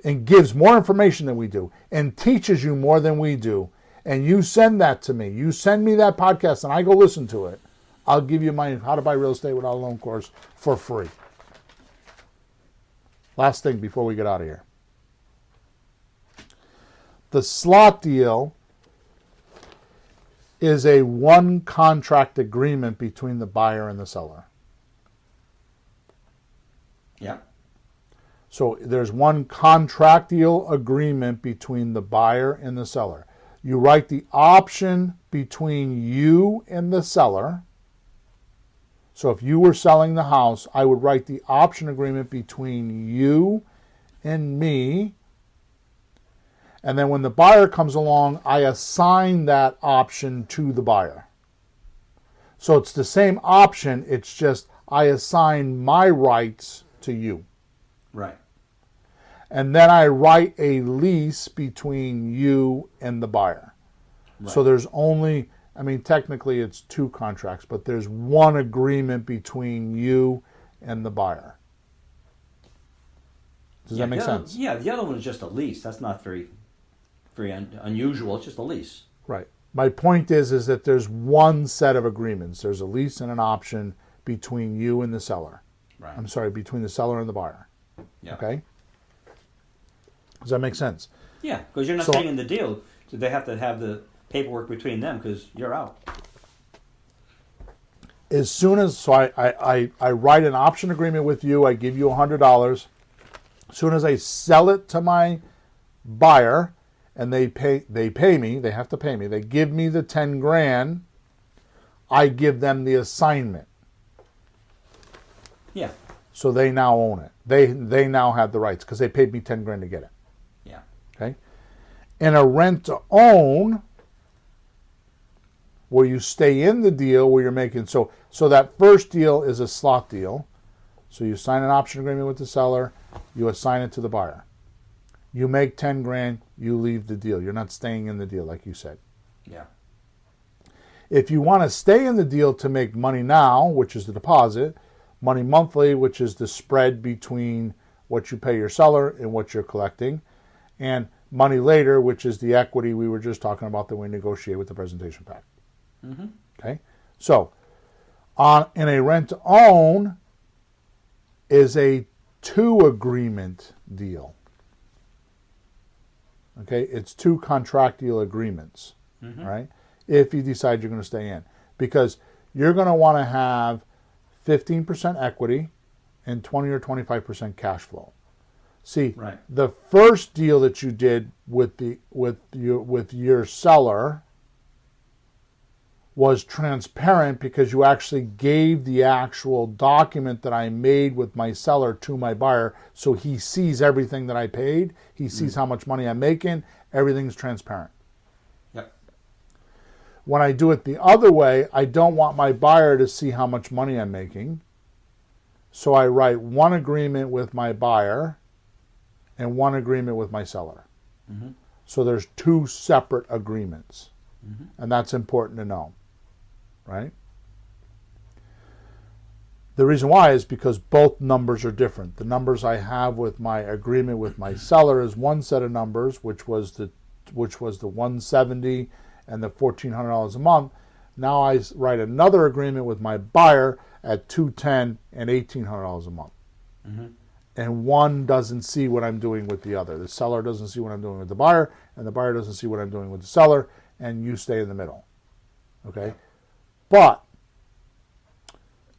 and gives more information than we do and teaches you more than we do, and you send that to me, you send me that podcast and I go listen to it, I'll give you my How to Buy Real Estate Without a Loan course for free. Last thing before we get out of here. The slot deal is a one contract agreement between the buyer and the seller. Yeah. So there's one contractual agreement between the buyer and the seller. You write the option between you and the seller. So if you were selling the house, I would write the option agreement between you and me. And then when the buyer comes along, I assign that option to the buyer. So it's the same option, it's just I assign my rights to you. Right. And then I write a lease between you and the buyer. Right. So there's only, technically it's two contracts, but there's one agreement between you and the buyer. Does that make sense? Yeah, the other one is just a lease. That's not very unusual. It's just a lease. Right. My point is that there's one set of agreements. There's a lease and an option between you and the seller. Right. I'm sorry, between the seller and the buyer. Yeah. Okay? Does that make sense? Yeah, because you're not staying in the deal. So they have to have the paperwork between them because you're out. As soon as, I write an option agreement with you, I give you $100. As soon as I sell it to my buyer, and they pay me, they have to pay me, they give me the 10 grand, I give them the assignment. Yeah. So they now own it. They now have the rights because they paid me 10 grand to get it. Yeah. Okay. In a rent to own, where you stay in the deal, where you're making, so that first deal is a slot deal. So you sign an option agreement with the seller, you assign it to the buyer. You make 10 grand, you leave the deal. You're not staying in the deal, like you said. Yeah. If you want to stay in the deal to make money now, which is the deposit, money monthly, which is the spread between what you pay your seller and what you're collecting, and money later, which is the equity we were just talking about that we negotiate with the presentation pack. Mm-hmm. Okay? So, in a rent-to-own is a two-agreement deal. Okay, it's 2 contractual agreements, right? If you decide you're going to stay in, because you're going to want to have 15% equity and 20 or 25% cash flow. See, the first deal that you did with your seller was transparent because you actually gave the actual document that I made with my seller to my buyer, so he sees everything that I paid. He sees how much money I'm making. Everything's transparent. Yep. When I do it the other way, I don't want my buyer to see how much money I'm making. So I write one agreement with my buyer and one agreement with my seller. So there's 2 separate agreements. And that's important to know, right? The reason why is because both numbers are different. The numbers I have with my agreement with my seller is one set of numbers, which was the $170 and the $1,400 a month. Now I write another agreement with my buyer at $210 and $1,800 a month. And one doesn't see what I'm doing with the other. The seller doesn't see what I'm doing with the buyer, and the buyer doesn't see what I'm doing with the seller, and you stay in the middle. Okay? But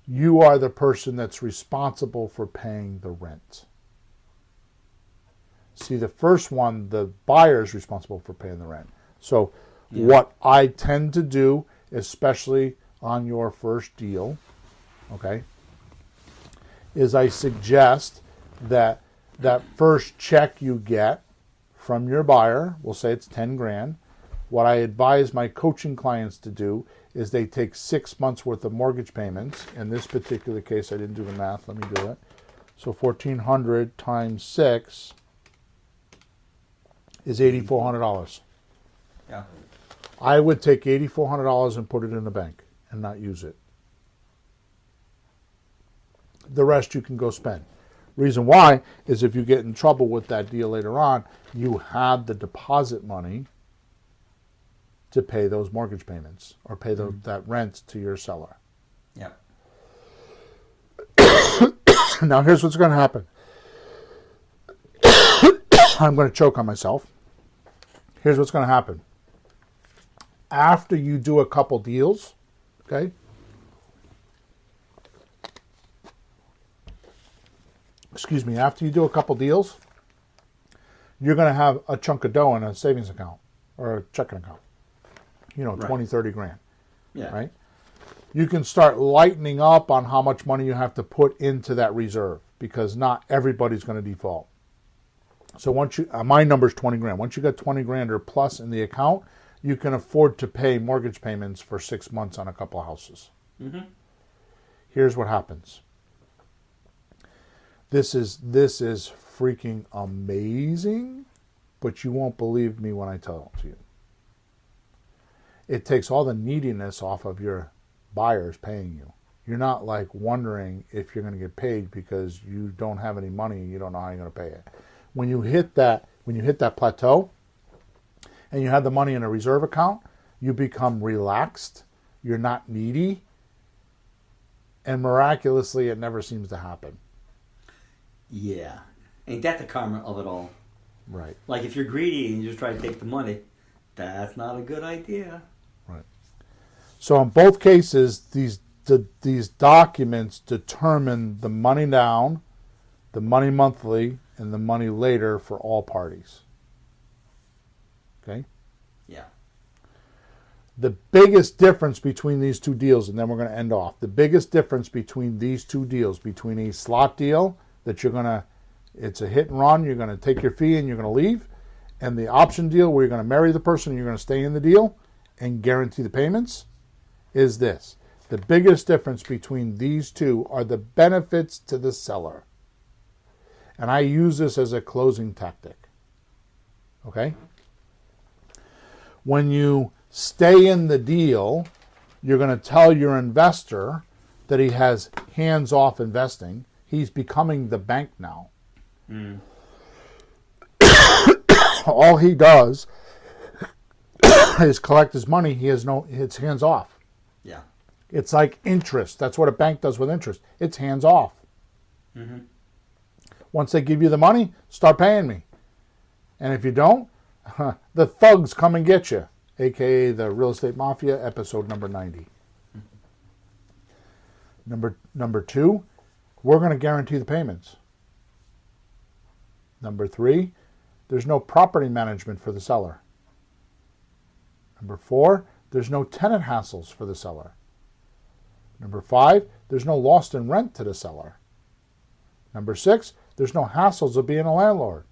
you are the person that's responsible for paying the rent. See, the first one, the buyer is responsible for paying the rent. So what I tend to do, especially on your first deal, okay, is I suggest that first check you get from your buyer, we'll say it's 10 grand. What I advise my coaching clients to do is they take 6 months worth of mortgage payments. In this particular case, I didn't do the math. Let me do it. So 1,400 times 6 is $8,400. Yeah. I would take $8,400 and put it in the bank and not use it. The rest you can go spend. Reason why is if you get in trouble with that deal later on, you have the deposit money to pay those mortgage payments or pay that rent to your seller. Yep. Now here's what's going to happen. I'm going to choke on myself. Here's what's going to happen. After you do a couple deals, okay? Excuse me, after you do a couple deals, you're going to have a chunk of dough in a savings account or a checking account. You know, 20, 30 grand. Yeah. Right? You can start lightening up on how much money you have to put into that reserve because not everybody's going to default. So once you, my number's 20 grand. Once you got 20 grand or plus in the account, you can afford to pay mortgage payments for 6 months on a couple of houses. Here's what happens. This is freaking amazing, but you won't believe me when I tell it to you. It takes all the neediness off of your buyers paying you. You're not like wondering if you're going to get paid because you don't have any money and you don't know how you're going to pay it. When you hit that plateau and you have the money in a reserve account, you become relaxed. You're not needy. And miraculously, it never seems to happen. Yeah. Ain't that the karma of it all? Right. Like if you're greedy and you just try to take the money, that's not a good idea. Right. So in both cases, these documents determine the money down, the money monthly, and the money later for all parties. Okay? Yeah. The biggest difference between these two deals, and then we're going to end off, the biggest difference between these two deals, between a slot deal that it's a hit and run, you're going to take your fee and you're going to leave, and the option deal where you're going to marry the person and you're going to stay in the deal and guarantee the payments, is this. The biggest difference between these two are the benefits to the seller. And I use this as a closing tactic. Okay? When you stay in the deal, you're going to tell your investor that he has hands-off investing. He's becoming the bank now. All he does is collect his money. It's hands-off. Yeah. It's like interest. That's what a bank does with interest. It's hands-off. Once they give you the money, start paying me. And if you don't, The thugs come and get you, a.k.a. the Real Estate Mafia, episode number 90. Number 2, we're going to guarantee the payments. Number 3, there's no property management for the seller. Number 4, there's no tenant hassles for the seller. Number 5, there's no loss in rent to the seller. Number 6, there's no hassles of being a landlord.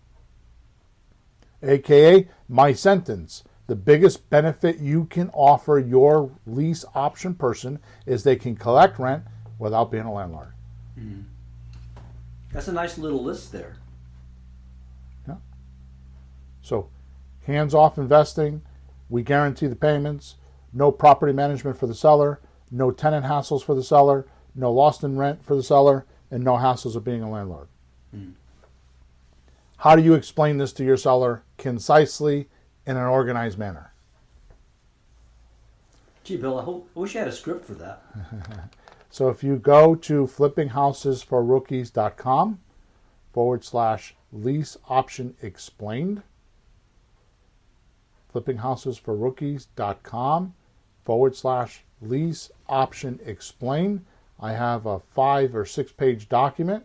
AKA, my sentence. The biggest benefit you can offer your lease option person is they can collect rent without being a landlord. Mm. That's a nice little list there. Yeah. So, hands-off investing, we guarantee the payments, no property management for the seller, no tenant hassles for the seller, no loss in rent for the seller, and no hassles of being a landlord. Mm. How do you explain this to your seller concisely in an organized manner? Gee, Bill, I wish you had a script for that. So if you go to flippinghousesforrookies.com/lease option explained, flippinghousesforrookies.com/lease option explained, I have a 5 or 6 page document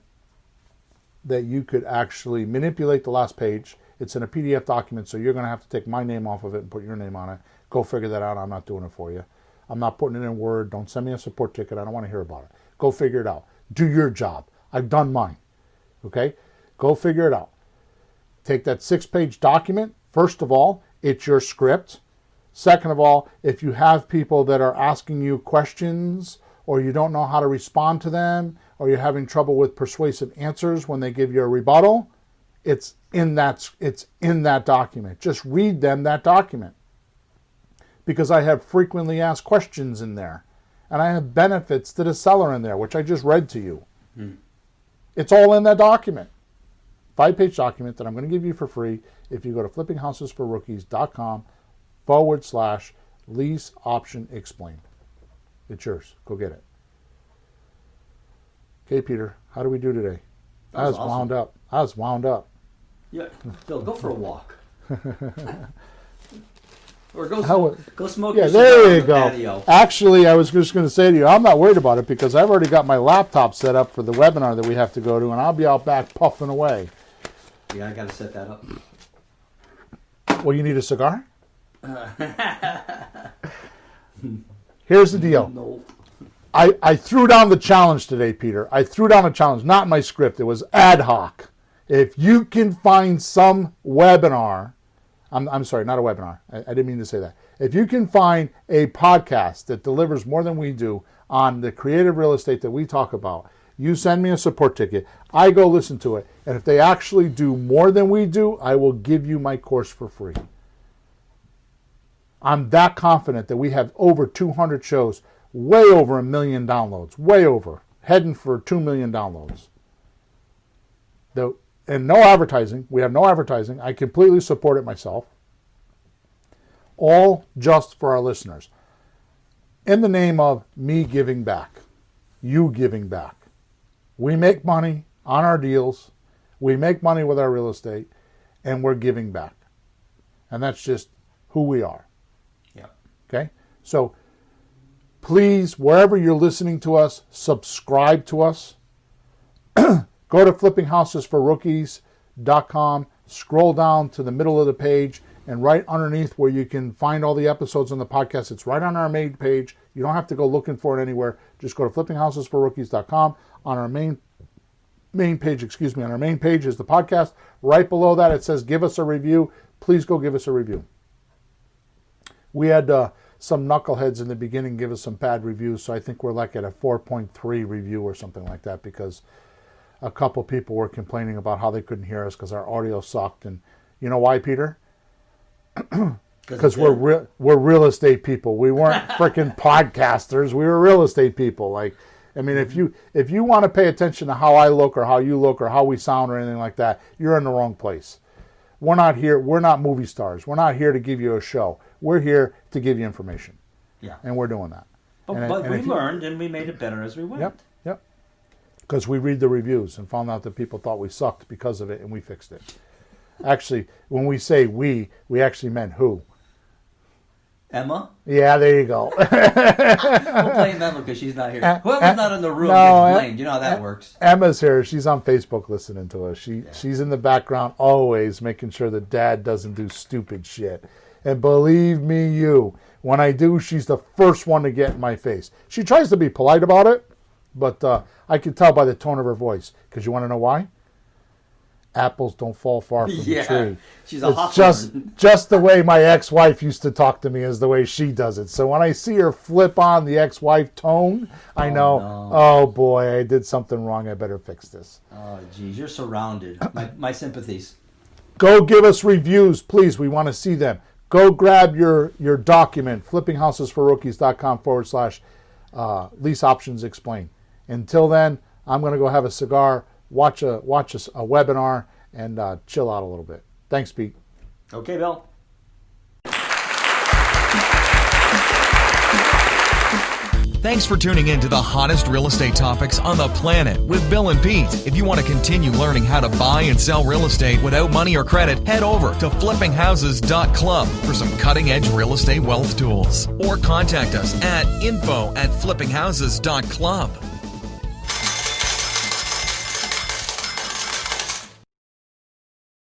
that you could actually manipulate the last page. It's in a PDF document, so you're going to have to take my name off of it and put your name on it. Go figure that out. I'm not doing it for you. I'm not putting it in Word. Don't send me a support ticket. I don't want to hear about it. Go figure it out. Do your job. I've done mine. Okay? Go figure it out. Take that 6 page document. First of all, it's your script. Second of all, if you have people that are asking you questions or you don't know how to respond to them, or you're having trouble with persuasive answers when they give you a rebuttal, it's in that document. Just read them that document. Because I have frequently asked questions in there. And I have benefits to the seller in there, which I just read to you. Mm. It's all in that document. 5 page document that I'm going to give you for free if you go to flippinghousesforrookies.com/lease option explained. It's yours. Go get it. Okay, Peter, how do we do today? I was awesome. I was wound up. Yeah, Bill, go for a walk. Or go smoke your cigar there you on the go. patio. Actually, I was just going to say to you, I'm not worried about it because I've already got my laptop set up for the webinar that we have to go to, and I'll be out back puffing away. Yeah, I got to set that up. Well, you need a cigar? Here's the deal. Nope. I threw down the challenge today, Peter. I threw down a challenge, not my script. It was ad hoc. If you can find some webinar, I'm sorry, not a webinar. I didn't mean to say that. If you can find a podcast that delivers more than we do on the creative real estate that we talk about, you send me a support ticket. I go listen to it. And if they actually do more than we do, I will give you my course for free. I'm that confident that we have over 200 shows, way over 1 million downloads, way over, heading for 2 million downloads. And no advertising. We have no advertising. I completely support it myself. All just for our listeners. In the name of me giving back, you giving back. We make money on our deals. We make money with our real estate, and we're giving back. And that's just who we are. Yeah. Okay? So please, wherever you're listening to us, subscribe to us. Go to flippinghousesforrookies.com, scroll down to the middle of the page, and right underneath where you can find all the episodes on the podcast, it's right on our main page. You don't have to go looking for it anywhere. Just go to flippinghousesforrookies.com. On our main page is the podcast. Right below that, it says give us a review. Please go give us a review. We had some knuckleheads in the beginning give us some bad reviews, so I think we're like at a 4.3 review or something like that because a couple people were complaining about how they couldn't hear us because our audio sucked. And you know why, Peter? Because we're real estate people. We weren't freaking podcasters. We were real estate people. Like, I mean, if you want to pay attention to how I look or how you look or how we sound or anything like that, you're in the wrong place. We're not here. We're not movie stars. We're not here to give you a show. We're here to give you information. Yeah. And we're doing that. But we learned and we made it better as we went. Yep. Because we read the reviews and found out that people thought we sucked because of it, and we fixed it. Actually, when we say we actually meant who? Emma? Yeah, there you go. We'll blame Emma because she's not here. Whoever's not in the room gets blamed. You know how that works. Emma's here. She's on Facebook listening to us. She's in the background always making sure that Dad doesn't do stupid shit. And believe me, when I do, she's the first one to get in my face. She tries to be polite about it, but I can tell by the tone of her voice. Because you want to know why? Apples don't fall far from the tree. She's a hustler. Just the way my ex-wife used to talk to me is the way she does it. So when I see her flip on the ex-wife tone, I know, oh boy, I did something wrong. I better fix this. Oh, geez, you're surrounded. My sympathies. Go give us reviews, please. We want to see them. Go grab your document, flippinghousesforrookies.com/lease options explain. Until then, I'm going to go have a cigar, watch a webinar, and chill out a little bit. Thanks, Pete. Okay, Bill. Thanks for tuning in to the hottest real estate topics on the planet with Bill and Pete. If you want to continue learning how to buy and sell real estate without money or credit, head over to flippinghouses.club for some cutting-edge real estate wealth tools. Or contact us at info@flippinghouses.club.